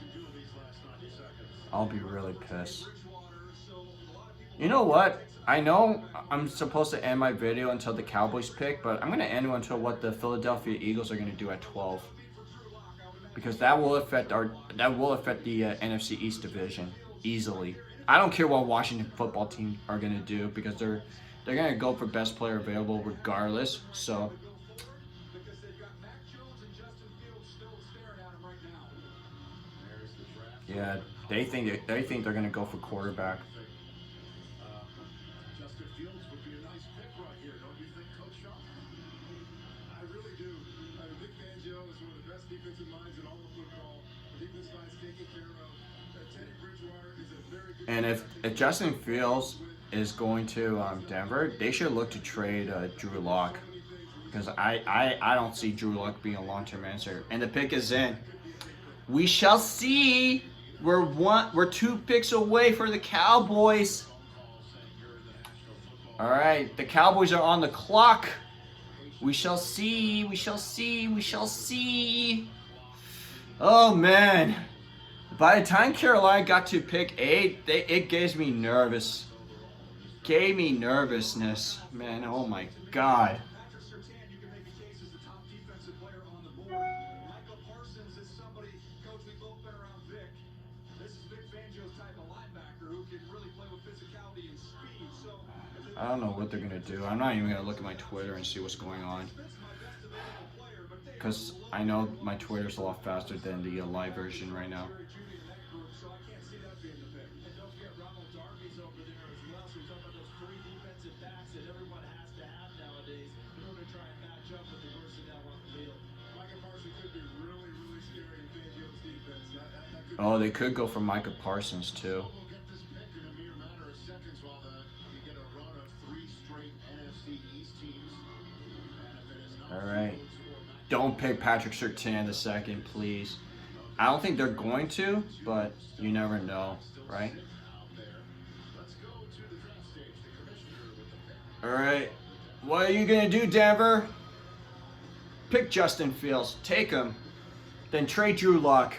I'll be really pissed. You know what? I know I'm supposed to end my video until the Cowboys pick, but I'm gonna end it until what the Philadelphia Eagles are gonna do at 12, because that will affect the NFC East division easily. I don't care what Washington football team are gonna do, because they're gonna go for best player available regardless. So yeah, they think they're gonna go for quarterback. Justin Fields would be a nice pick right here, don't you think, Coach Shaw? I really do. Vic Fangio is one of the best defensive minds in all of football. The defense line's taken care of. Teddy Bridgewater is a very good. And if Justin Fields is going to Denver, they should look to trade Drew Lock, because I don't see Drew Lock being a long-term answer. And the pick is in. We shall see. We're 2 picks away for the Cowboys. All right, the Cowboys are on the clock. We shall see. We shall see. We shall see. Oh man! By the time Carolina got to pick 8, it gave me nervous. Gave me nervousness, man. Oh my God. Patrick Surtain, you can make a case as the top defensive player on the board. Michael Parsons is somebody, Coach, we've both been around Vic. This is Vic Fangio's type of linebacker who can really play with physicality and speed. So I don't know what they're gonna do. I'm not even gonna look at my Twitter and see what's going on, because I know my Twitter's a lot faster than the live version right now. so I can't see that being the pick. And don't forget Ronald Darby's over there as well. So we're talking about those 3 defensive backs that everyone has to have nowadays in order to try and match up with the personnel on the field. Micah Parsons could be really, really scary in Fangio's defense. That could Oh, they could go for Micah Parsons too. We'll get this pick in a mere matter of seconds while you get a run of 3 straight NFC East teams. And if it is not All right. Don't pick Patrick Surtain the second, please. I don't think they're going to, but you never know, right? All right. What are you going to do, Denver? Pick Justin Fields. Take him. Then trade Drew Lock.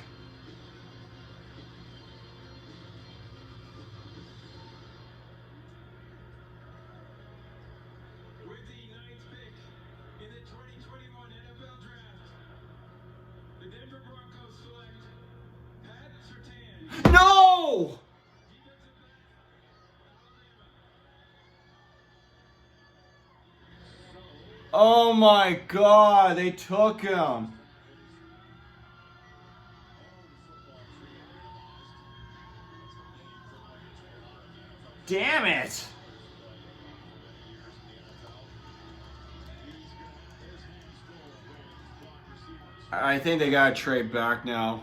With the 9th pick in the 2021 NFL Draft, the Denver Broncos select Pat Surtain. No! Oh my God, they took him. Damn it. I think they gotta trade back now.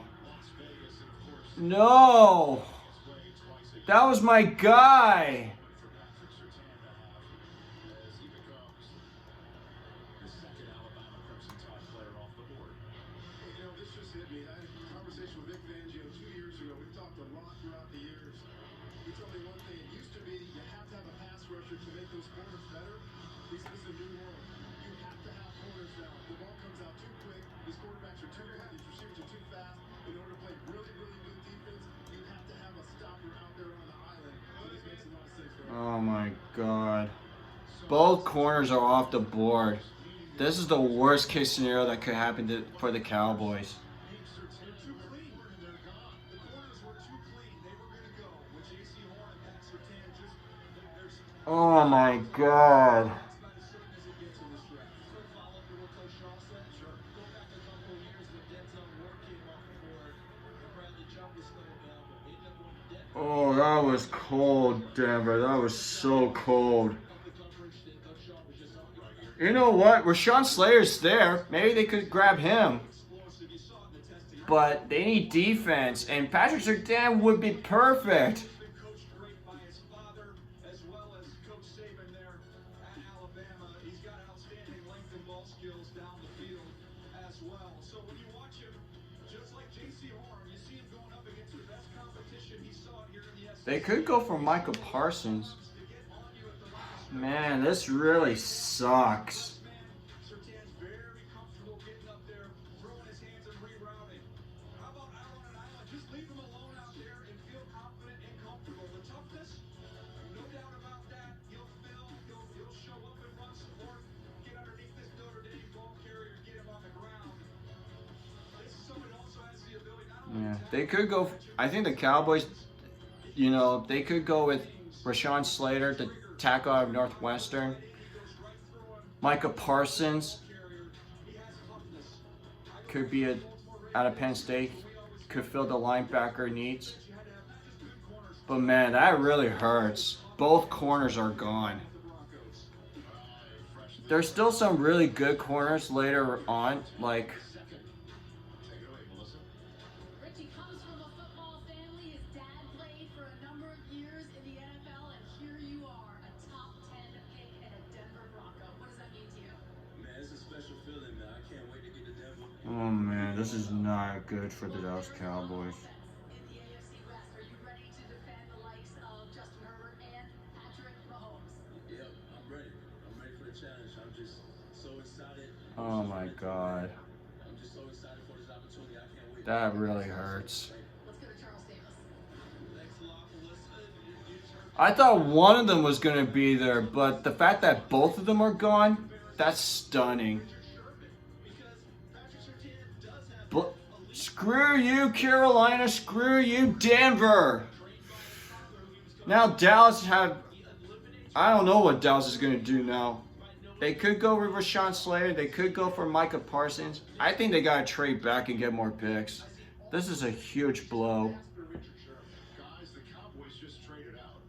No! That was my guy! You know, this just hit me. I had a conversation with Vic Fangio 2 years ago. We've talked a lot throughout the years. He told me one thing. It used to be you have to have a pass rusher to make those corners better. He said it's a new world. You have to have corners now. The ball comes out too quick. These quarterbacks are too good. These receivers are too fast. In order to play really, really good defense, you have to have a stopper out there on the island. So this makes a lot of sense for him. Oh my God. Both corners are off the board. This is the worst case scenario that could happen for the Cowboys. They're too clean. They're gone. The corners were too clean. They were going to go with Jaycee and Pat Surtain. There's Oh my God. about as certain as it gets in this draft. Quick follow-up to what Coach Shaw said. Sure. Go back a couple of years when Denzel Ward came off the board and Bradley Chubb was still available. They ended up going to Denver. Oh, that was cold, Denver. That was so cold. Of the coverage that Coach Shaw was just talking about. You know what? Rashawn Slayer's there. Maybe they could grab him. Explosive. You saw it in the testing. But they need defense, and Patrick Surtain would be perfect. Been coached great by his father as well as Coach Saban there at Alabama. He's got outstanding length and ball skills down the field as well. So when you watch him, just like Jaycee, you see him going up against the best competition he saw here in the SEC. They could go for Michael Parsons. To get on you at the right Man, this really sucks. Surtain's very comfortable getting up there, throwing his hands and rerouting. How about out on an island? Just leave him alone out there and feel confident and comfortable. The toughness, no doubt about that. He'll show up and run support, get underneath this Notre Dame ball carrier, get him on the ground. This is someone who also has the ability not only Yeah, they could go. I think the Cowboys, you know, they could go with Rashawn Slater, the tackle out of Northwestern. Micah Parsons could be out of Penn State, could fill the linebacker needs. But man, that really hurts. Both corners are gone. There's still some really good corners later on, like Richie comes from a football family. His dad played for a number of years in the NFL, and here you are, a top 10 pick and a Denver Bronco. What does that mean to you? Man, it's a special feeling, man. I can't wait to get to Denver. oh man, this is not good for the Dallas Cowboys. In the AFC West, are you ready to defend the likes of Justin Herbert and Patrick Mahomes? Yep, I'm ready. I'm ready for the challenge. I'm just so excited. Oh my God, I'm just so excited for this opportunity. I can't wait. that really hurts. Let's go to Charles Davis. Thanks a lot for listening. I thought one of them was gonna be there, but the fact that both of them are gone, that's stunning. But screw you, Carolina. Screw you, Denver. Now Dallas I don't know what Dallas is gonna do now. They could go with Rashawn Slater. They could go for Micah Parsons. I think they gotta trade back and get more picks. This is a huge blow. Guys, the Cowboys just traded out.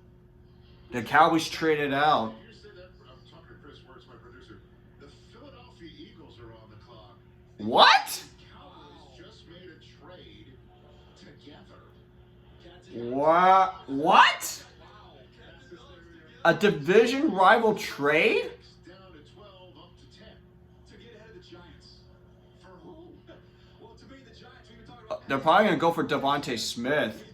The Cowboys traded out. You said that, I'm talking to Chris Wertz, my producer. The Philadelphia Eagles are on the clock. What? Cowboys just made a trade together. What? A division rival trade? Down to 12, up to 10. To get ahead of the Giants. For who? Well, to me, the Giants, we've been talking about They're probably going to go for Devontae Smith.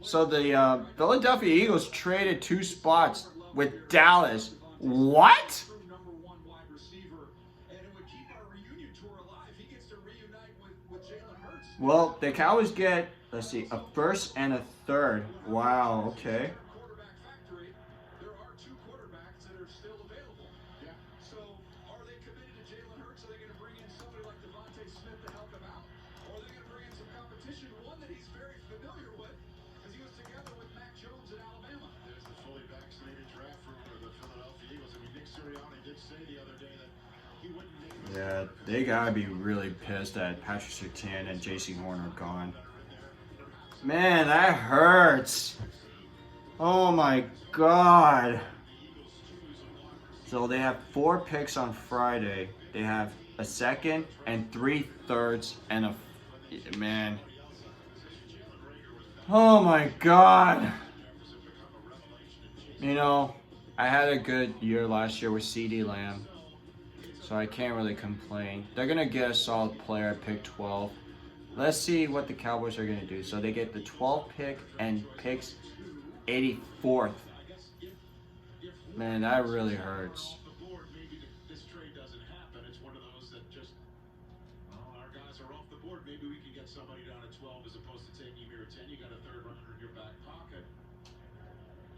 So the Philadelphia Eagles traded 2 spots with Dallas. What? number 1 wide receiver, and it would keep our reunion tour alive. He gets to reunite with Jaylen Hurts. Well, the Cowboys get, let's see, a first and a third. Wow, okay. Quarterback factory. There are 2 quarterbacks that are still available. Yeah. So, are they committed to Jaylen Hurts? Are they going to bring in somebody like Devontae Smith to help him out? Or are they going to bring in some competition, one that he's very familiar with, because he was together with Mac Jones in Alabama? There's the fully vaccinated draft room for the Philadelphia Eagles. I mean, Nick Sirianni did say the other day that he wouldn't name his Yeah, they got to be really pissed that Patrick Surtain and Jaycee are gone. Man, that hurts. Oh my God. So they have 4 picks on Friday. They have a second and 3 thirds and a man. Oh my God. You know, I had a good year last year with CeeDee Lamb, so I can't really complain. They're gonna get a solid player at pick 12. Let's see what the Cowboys are gonna do. So they get the 12th pick and picks 84th. Man, that really hurts. off the board. Maybe this trade doesn't happen. It's one of those that just, well, our guys are off the board. Maybe we can get somebody down at 12 as opposed to taking you here at 10. You got a third runner in your back pocket.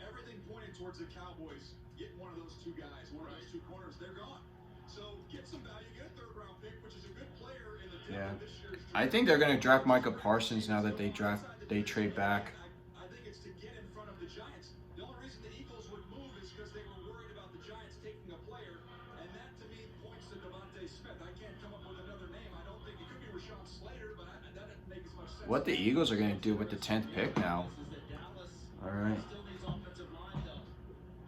Everything pointed towards the Cowboys getting one of those 2 guys, one of those 2 corners. They're gone. So get some value, get a 3rd round pick, which is a good player in the depth Yeah. of this year's draft. I think they're gonna draft Micah Parsons now that they trade back. I think it's to get in front of the Giants. The only reason the Eagles would move is because they were worried about the Giants taking a player, and that to me points to Devontae Smith. I can't come up with another name. I don't think it could be Rashawn Slater, but that doesn't make as much sense. What the Eagles are gonna do with the 10th pick now? All right. Still needs offensive line help.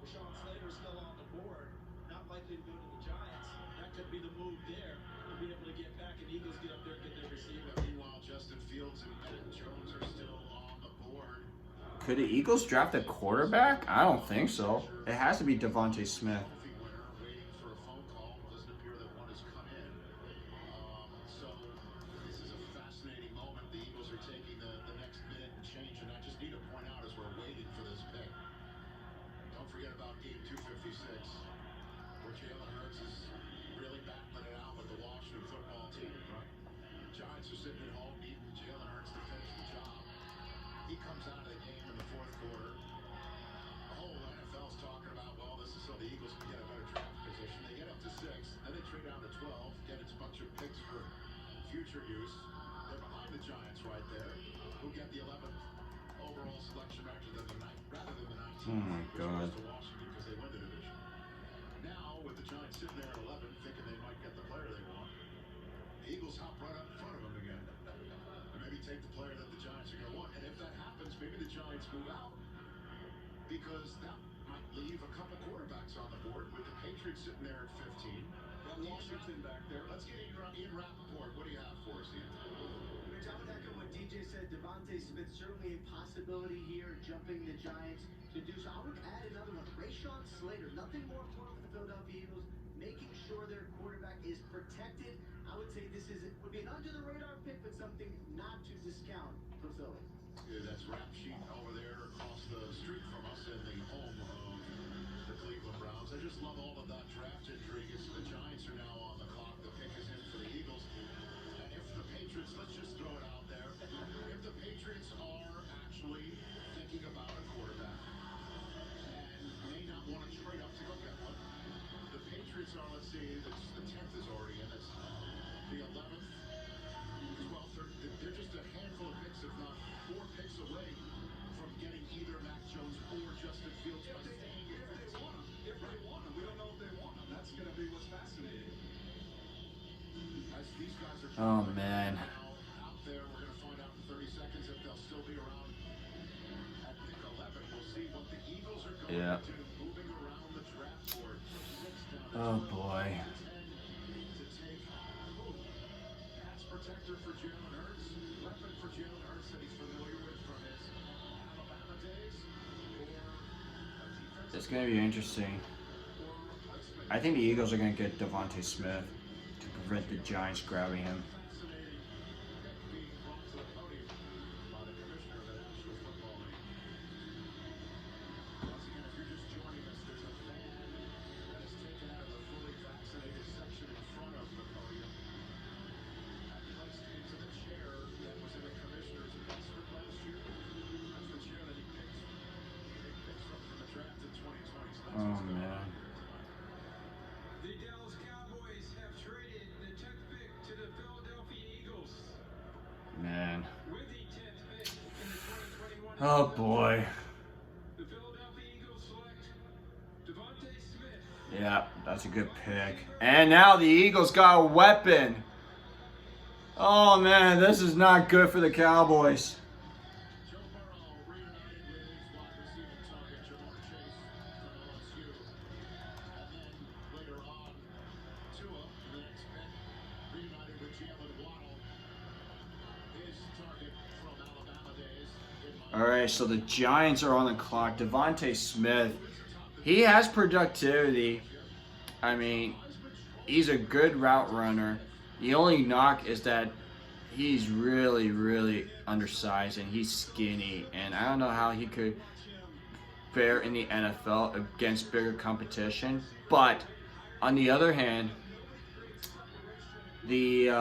Rashawn Slater's still on the board, not likely to go to the Giants. That could be the move there to be able to get back, and Eagles get up there and get their receiver. Meanwhile, Justin Fields and Jones are still on the board. Could the Eagles draft a quarterback? I don't think so. It has to be Devontae Smith. Healthy winner, waiting for a phone call. Doesn't appear that one has come in. So this is a fascinating moment. The Eagles are taking the next minute and change, and I just need to point out as we're waiting for this pick. Don't forget about game 256. He comes out of the game in the fourth quarter. The whole NFL's talking about, well, this is so the Eagles can get a better draft position. They get up to 6, then they trade down to 12, get a bunch of picks for future use. They're behind the Giants right there, who get the 11th overall selection rather than the 19th. Oh my God. To Washington because they win the division. Now, with the Giants sitting there at 11, thinking they might get the player they want, the Eagles hop right up in front of them again. And maybe take the player that the Giants are going to want. And if that happens, maybe the Giants move out. Because that might leave a couple quarterbacks on the board with the Patriots sitting there at 15. Got Washington back there. Let's get Ian Rappaport. What do you have for us, Ian? I would echo what DJ said. Devontae Smith certainly a possibility here, jumping the Giants to do so. I would add another one. Rashawn Slater. Nothing more important for the Philadelphia Eagles, making sure their quarterback is protected. I would say this would be an under-the-radar pick, but something not to discount for Philly. Yeah, that's Rap Sheet over there across the street from us in the home of the Cleveland Browns. I just love all of that draft intrigue. The Giants are now on the clock. The pick is in for the Eagles. And if the Patriots, let's just throw it out there, if the Patriots are actually thinking about a quarterback and may not want to trade up to go get one, the Patriots are, let's see, the 10th is already in. It's the 11th, 12th. They're just a handful of picks, if not 4 picks away from getting either Mac Jones or Justin Fields. If they want him. If they want him. We don't know if they want him. That's going to be what's fascinating. As these guys are Oh man. out there, we're going to find out in 30 seconds if they'll still be around at pick 11. We'll see what the Eagles are going Yeah. to do moving around the draft board. 6 down to Oh boy. 10 to take pass protector for Jalen Hurts, weapon for Jalen Hurts that he's familiar with from his Alabama days, or a defensive It's gonna be interesting. or replacement. I think the Eagles are gonna get Devontae Smith to prevent the Giants grabbing him. Fascinating pick being brought to the podium by the commissioner of the National Football League. Once again, if you're just joining us, there's a fan that is taken out of the fully vaccinated section in front of the podium and placed into the chair that was in the commissioner's basement last year. That's the chair that he picks from the draft in 2020. So that's Oh what's going on. man. The Dallas Cowboys have traded the 10th pick to the Philadelphia Eagles. Man. With the 10th pick in the 2021 Oh boy. the Philadelphia Eagles select Devontae Smith. Yeah, that's a good pick. And now the Eagles got a weapon. Oh man, this is not good for the Cowboys. Joe Burrow reunited with his wide receiving target, Jamar Chase from LSU. And then later on, Tua, the next pick, reunited with Jaylen Waddle, his target from Alabama days. All right, so the Giants are on the clock. Devontae Smith, he has productivity. I mean, he's a good route runner. The only knock is that he's really, really undersized and he's skinny. And I don't know how he could fare in the NFL against bigger competition. But on the other hand, you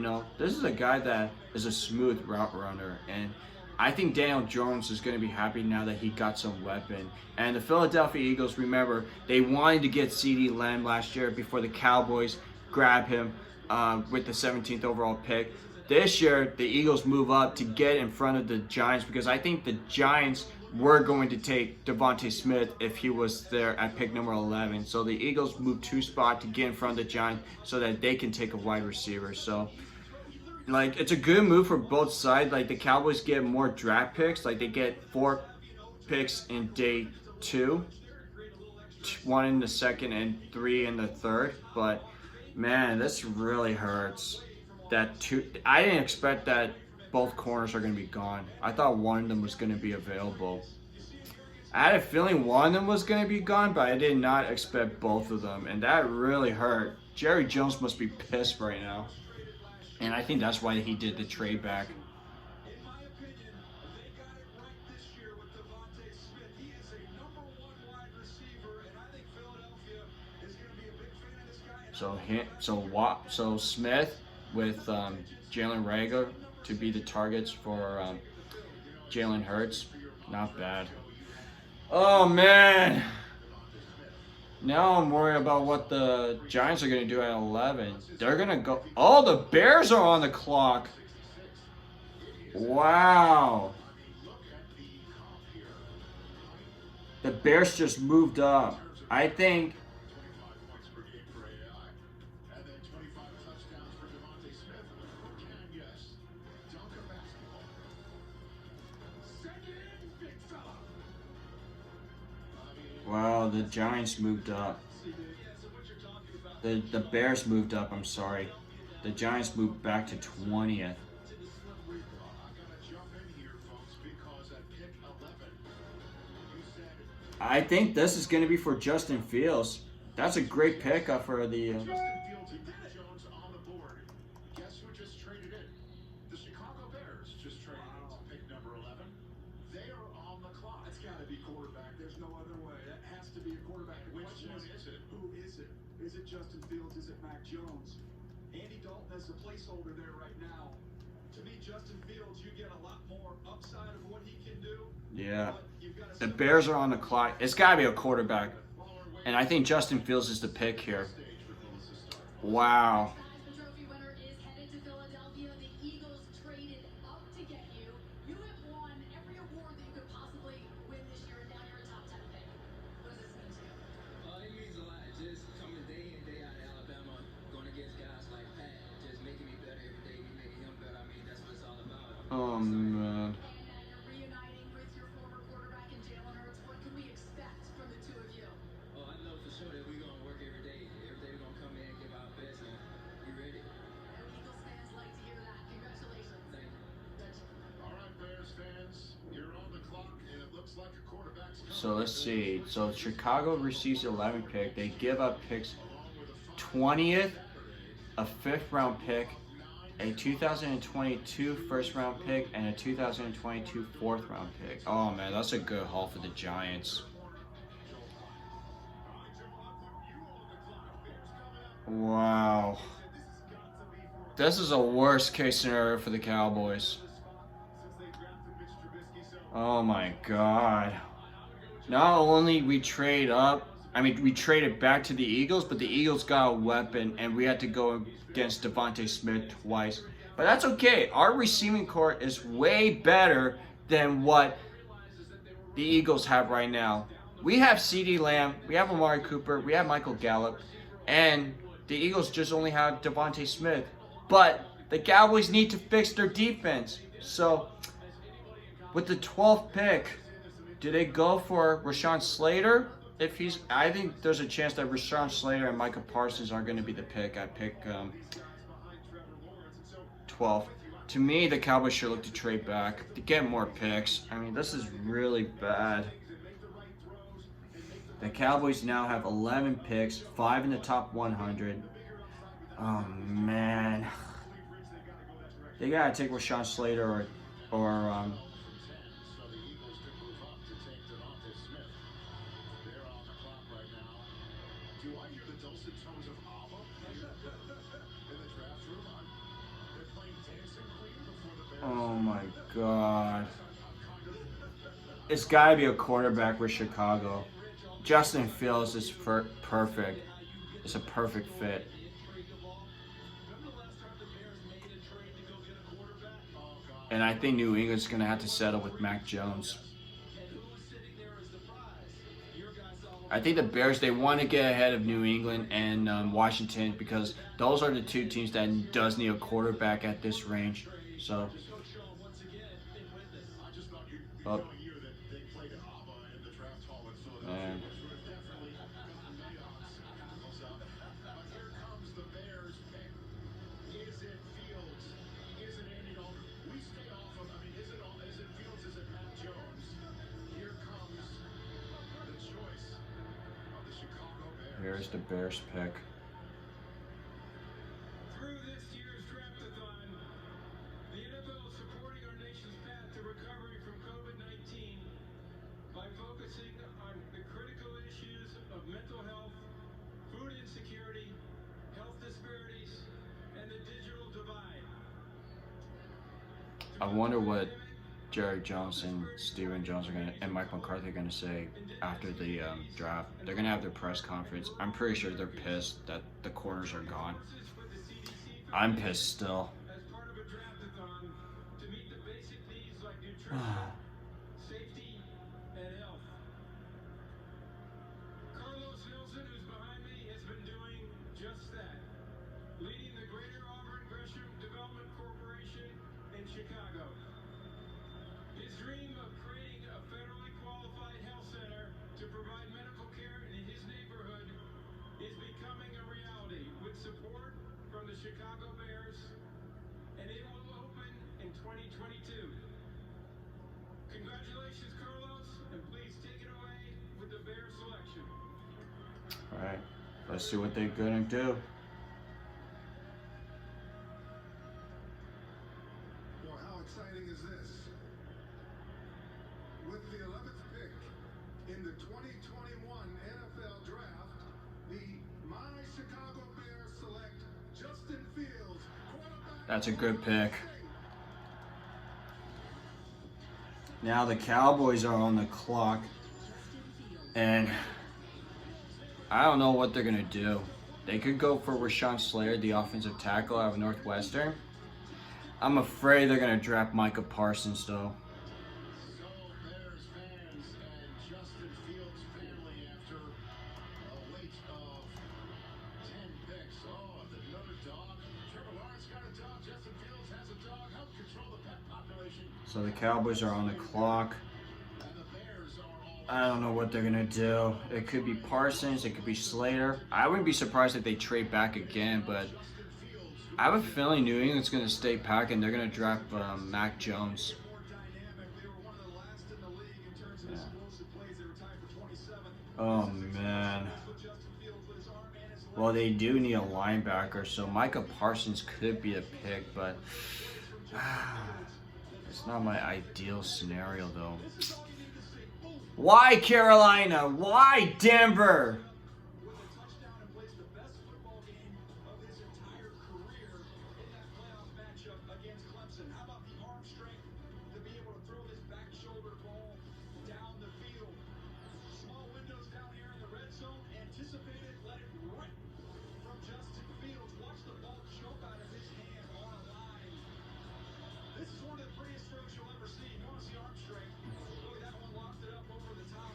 know, this is a guy that is a smooth route runner, and I think Daniel Jones is going to be happy now that he got some weapon. And the Philadelphia Eagles, remember, they wanted to get CeeDee Lamb last year before the Cowboys grab him with the 17th overall pick. This year, the Eagles move up to get in front of the Giants because I think the Giants were going to take Devontae Smith if he was there at pick number 11. So the Eagles move 2 spots to get in front of the Giants so that they can take a wide receiver. So, like, it's a good move for both sides. Like, the Cowboys get more draft picks. Like, they get 4 picks in day 2, 1 in the second, and 3 in the third. But, man, this really hurts. I didn't expect that both corners are going to be gone. I thought one of them was going to be available. I had a feeling one of them was going to be gone, but I did not expect both of them. And that really hurt. Jerry Jones must be pissed right now. And I think that's why he did the trade back. In my opinion, they got it right this year with Devontae Smith. He is a number 1 wide receiver, and I think Philadelphia is going to be a big fan of this guy. So Smith with Jalen to be the targets for Jalen Hurts. Not bad. Oh man. Now I'm worried about what the Giants are going to do at 11. They're going to go. Oh, the Bears are on the clock. Wow. The Bears just moved up. I think. Wow, the Giants moved up. The Bears moved up, I'm sorry. The Giants moved back to 20th. I think this is going to be for Justin Fields. That's a great pickup for the... Justin Fields and Julio Jones on the board. Guess who just traded in? The Chicago Bears just traded in pick number 11. They are on the clock. It's got to be quarterback. There's no other way. That has to be a quarterback. The question is it? Who is it? Is it Justin Fields? Is it Mac Jones? Andy Dalton is the placeholder there right now. To me, Justin Fields, you get a lot more upside of what he can do. Yeah. The Bears are on the clock. It's got to be a quarterback. And I think Justin Fields is the pick here. Wow. The trophy winner is headed to Philadelphia. The Eagles traded up to get you. You have won every award that you could possibly win this year, and now you're a top 10 pick. What does this mean to you? It means a lot. Just coming day in, day out of Alabama, going against guys like Pat, just making me better every day, me making him better. I mean, that's what it's all about. Oh, man. And you're reuniting with your former quarterback and Jalen Hurts. What can we expect from the two of you? Oh, I know for sure that we're going to work every day. Every day we're going to come in and give our best, and we ready. Eagles fans like to hear that. Congratulations. Thank you. All right, Bears fans, you're on the clock, and it looks like a quarterback's coming. So let's see. So Chicago receives the 11th pick. They give up picks 20th, a 5th round pick, a 2022 first round pick, and a 2022 4th round pick. Oh man, that's a good haul for the Giants. Wow. This is a worst case scenario for the Cowboys. Oh my God. Not only we trade up, we traded back to the Eagles, but the Eagles got a weapon, and we had to go against Devontae Smith twice. But that's okay. Our receiving core is way better than what the Eagles have right now. We have CeeDee Lamb, we have Amari Cooper, we have Michael Gallup, and the Eagles just only have Devontae Smith. But the Cowboys need to fix their defense. So, with the 12th pick, do they go for Rashawn Slater? I think there's a chance that Rashawn Slater and Micah Parsons are going to be the pick at pick 12. To me, the Cowboys should look to trade back to get more picks. This is really bad. The Cowboys now have 11 picks, 5 in the top 100. Oh man, they gotta take Rashawn Slater or oh my God. It's gotta be a quarterback with Chicago. Justin Fields is perfect. It's a perfect fit. And I think New England's going to have to settle with Mac Jones. I think the Bears, they want to get ahead of New England and Washington because those are the two teams that does need a quarterback at this range. So, man. Here's the Bears pick. Through this year's draft-a-thon, the NFL is supporting our nation's path to recovery from COVID-19 by focusing on the critical issues of mental health, food insecurity, health disparities, and the digital divide. I wonder what Jerry Jones and Stephen Jones and Mike McCarthy are gonna say after the draft. They're gonna have their press conference. I'm pretty sure they're pissed that the corners are gone. I'm pissed still. As part of a draft-a-thon to meet the basic needs like nutrition, safety, and health. Carlos Nelson, who's behind me, has been doing just that, leading the Greater Auburn Gresham Development Corporation in Chicago. His dream of creating a federally qualified health center to provide medical care in his neighborhood is becoming a reality with support from the Chicago Bears, and it will open in 2022. Congratulations, Carlos, and please take it away with the Bears selection. All right, let's see what they're gonna do. Well, how exciting is this? With the 11th pick in the 2021 NFL Draft, the My Chicago Bears select Justin Fields, quarterback. That's a good pick. Now the Cowboys are on the clock, and I don't know what they're gonna do. They could go for Rashawn Slater, the offensive tackle out of Northwestern. I'm afraid they're gonna draft Micah Parsons though. So Bears fans and Justin Fields' family after a wait of 10 picks. Oh, another dog. Trevor Lawrence got a dog. Justin Fields has a dog. Help control the pet population. So the Cowboys are on the clock. And the Bears are all I don't know what they're gonna do. It could be Parsons, it could be Slater. I wouldn't be surprised if they trade back again, but I have a feeling New England's gonna stay pack and they're gonna draft Mac Jones. more dynamic. They were one of the last in the league in terms of explosive plays. They were tied for 27th. Oh man. With Justin Fields with his arm and his leg. Well, they do need a linebacker, so Micah Parsons could be a pick, but it's not my ideal scenario though. Why Carolina? Why Denver? With a touchdown and plays the best football game of his entire career in that playoff matchup against Clemson. How about the arm strength to be able to throw this back shoulder ball down the field? Small windows down here in the red zone. Anticipate it, let it right from Justin Fields. Watch the ball choke out of his hand on a line. This is one of the prettiest throws you'll ever see. Notice the arm strength. Look at that one, locked it up over the top.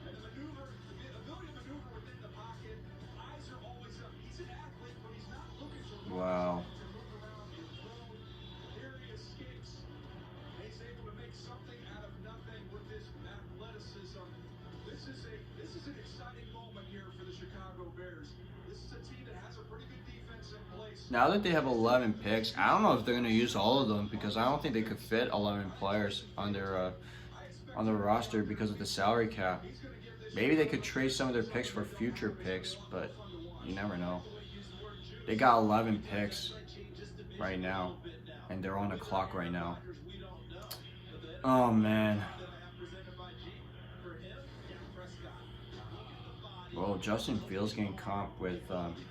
And the maneuver, the ability to maneuver within the pocket. Eyes are always up. He's an athlete, but he's not looking to run. Wow. To move around and throw. Here he escapes. He's able to make something out of nothing with his athleticism. This is an exciting moment here for the Chicago Bears. This is a team that has a pretty good defense in place. Now that they have 11 picks, I don't know if they're gonna use all of them because I don't think they could fit 11 players on their roster because of the salary cap. Maybe they could trade some of their picks for future picks, but you never know. They got 11 picks right now, and they're on the clock right now. Oh man. Well, Justin Fields getting comped with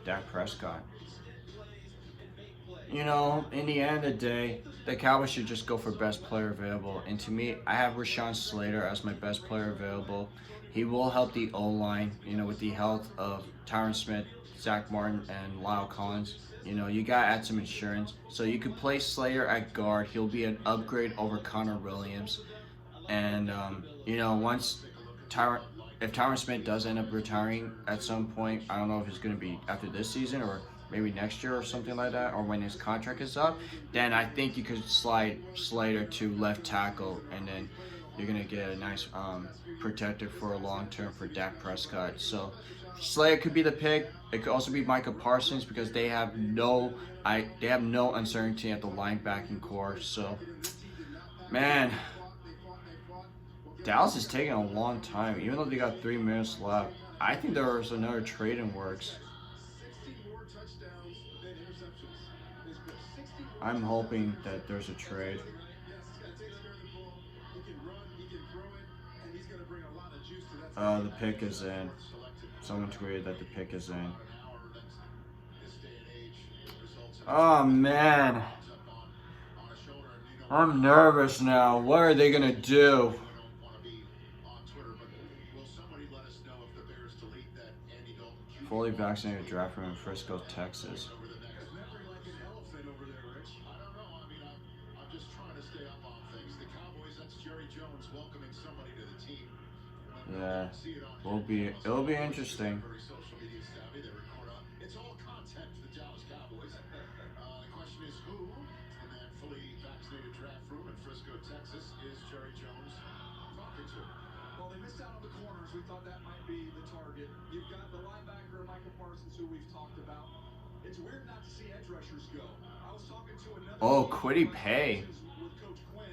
Dak Prescott. You know, in the end of the day, the Cowboys should just go for best player available. And to me, I have Rashawn Slater as my best player available. He will help the O-line, you know, with the health of Tyron Smith, Zach Martin, and Lyle Collins. You know, you got to add some insurance. So you could play Slater at guard. He'll be an upgrade over Connor Williams. And, you know, if Tyron Smith does end up retiring at some point, I don't know if it's going to be after this season or maybe next year or something like that, or when his contract is up, then I think you could slide Slater to left tackle, and then you're going to get a nice protector for a long term for Dak Prescott. So Slater could be the pick. It could also be Micah Parsons because they have no uncertainty at the linebacking core. So, man, Dallas is taking a long time, even though they got 3 minutes left. I think there's another trade in works. 60 more touchdowns than interceptions. There's been 60 more I'm hoping that there's a trade. Yes, he's got to take care of the ball. He can run, he can throw it, and he's going to bring a lot of juice to that. The pick is in. Someone tweeted that the pick is in. Oh man. I'm nervous now. What are they gonna do? Fully vaccinated draft room in Frisco, Texas. Memory like an elephant over there, Rich. I don't know. I mean, I'm just trying to stay up on things. The Cowboys, that's Jerry Jones welcoming somebody to the team. Yeah, it'll be interesting. Very social media savvy. They record on. It's all content for the Dallas Cowboys. The question is who in that fully vaccinated draft room in Frisco, Texas, is Jerry Jones talking to? Well, they missed out on the corners. We thought that might be the target. You've got the linebacker, Michael Parsons, who we've talked about. It's weird not to see edge rushers go. I was talking to another. Oh, Quiddy Pay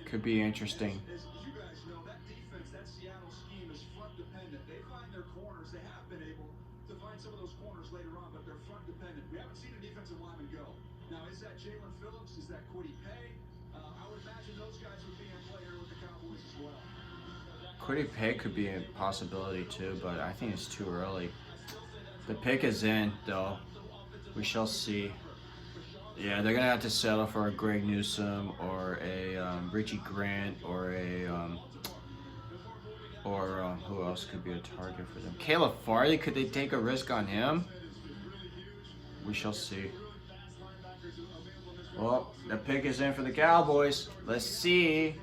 could be interesting. As you guys know, that defense, that Seattle scheme is front dependent. They find their corners. They have been able to find some of those corners later on, but they're front dependent. We haven't seen a defensive lineman go. Now, is that Jalen Phillips? Is that Quiddy Pay? I would imagine those guys would be in play here with the Cowboys as well. Quiddy Pay could be a possibility too, but I think it's too early. The pick is in, though. We shall see. Yeah, they're gonna have to settle for a Greg Newsome or a Richie Grant or a who else could be a target for them? Caleb Farley. Could they take a risk on him? We shall see. Well, the pick is in for the Cowboys. Let's see.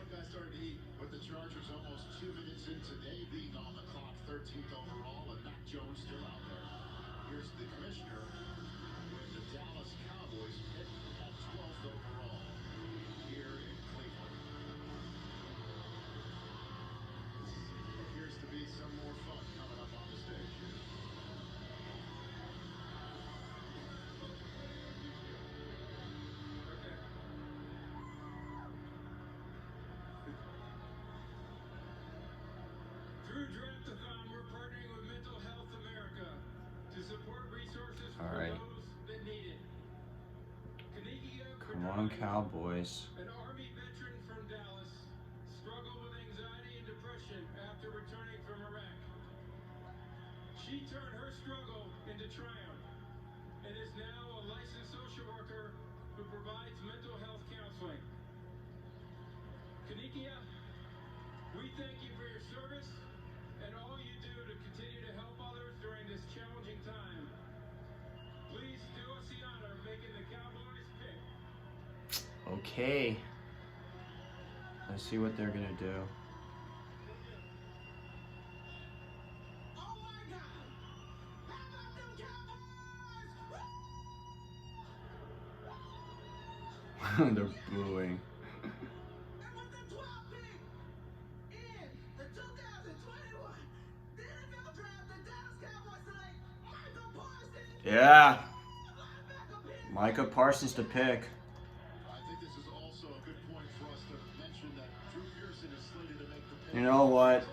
With the Chargers almost 2 minutes in today, being on the clock, 13th overall, and Mac Jones still out there. Here's the commissioner with the Dallas Cowboys pick at 12th overall here in Cleveland. Appears to be some more fun coming up on the stage here. Through Draft-a-thon, we're partnering with Mental Health America to support resources for All right. those that need it. Come on, Cowboys. An Army veteran from Dallas struggled with anxiety and depression after returning from Iraq. She turned her struggle into triumph and is now a licensed social worker who provides mental health counseling. Kanikia, we thank you for your service and all you do to continue to help others during this challenging time. Please do us the honor of making the Cowboys pick. Okay. Let's see what they're gonna do. Oh my God! How about them Cowboys? They're booing. And with the 12th pick in the 2021 NFL Draft, the Dallas Cowboys select Michael Parsons. Yeah. Linebacker pick. Micah Parsons to pick. I think this is also a good point for us to mention that Drew Pearson is slated to make the pick. You know what?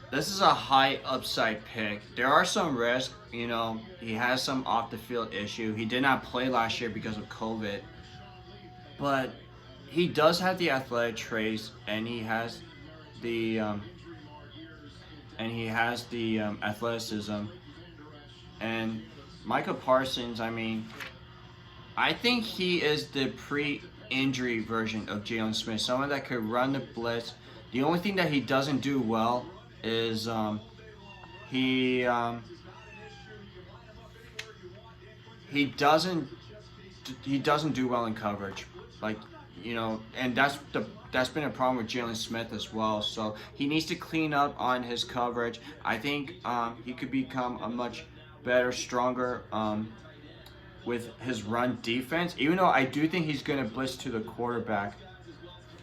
This is a high upside pick. There are some risks. You know, he has some off the field issue. He did not play last year because of COVID. But he does have the athletic traits, and he has the athleticism. And Micah Parsons, I mean, I think he is the pre-injury version of Jaylen Smith, someone that could run the blitz. The only thing that he doesn't do well is he doesn't do well in coverage, like, you know, and that's been a problem with Jaylen Smith as well. So he needs to clean up on his coverage. I think he could become a much better, stronger with his run defense, even though I do think he's going to blitz to the quarterback.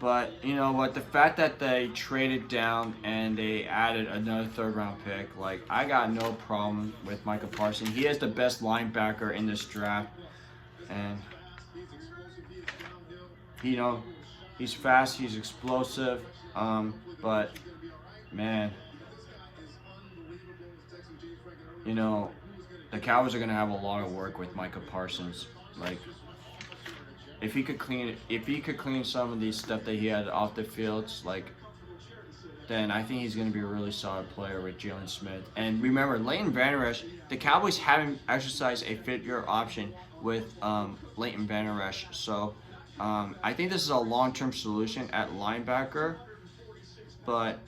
But you know what, the fact that they traded down and they added another third-round pick, like, I got no problem with Micah Parsons. He is the best linebacker in this draft, and you know, he's fast, he's explosive, but man, you know, the Cowboys are gonna have a lot of work with Micah Parsons. Like, if he could clean some of these stuff that he had off the fields, like, then I think he's going to be a really solid player with Jaylen Smith. And remember, Leighton Vander Esch, the Cowboys haven't exercised a fifth-year option with Leighton Vander Esch. So I think this is a long-term solution at linebacker, but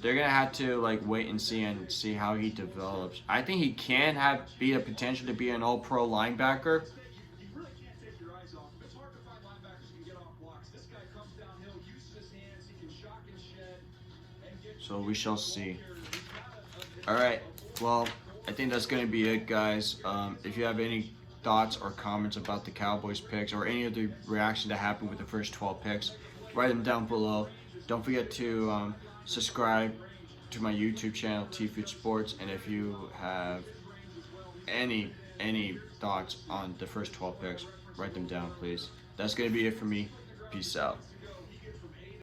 they're gonna have to like wait and see how he develops. I think he can be a potential to be an all-pro linebacker. You really can't take your eyes off him. It's hard to find linebackers who can get off blocks. This guy comes downhill, uses his hands, he can shock and shed, and get. So we shall see. All right. Well, I think that's gonna be it, guys. If you have any thoughts or comments about the Cowboys picks or any of the reaction that happened with the first 12 picks, write them down below. Don't forget to subscribe to my YouTube channel, T-Fuj Sports, and if you have any thoughts on the first 12 picks, write them down, please. That's gonna be it for me. Peace out.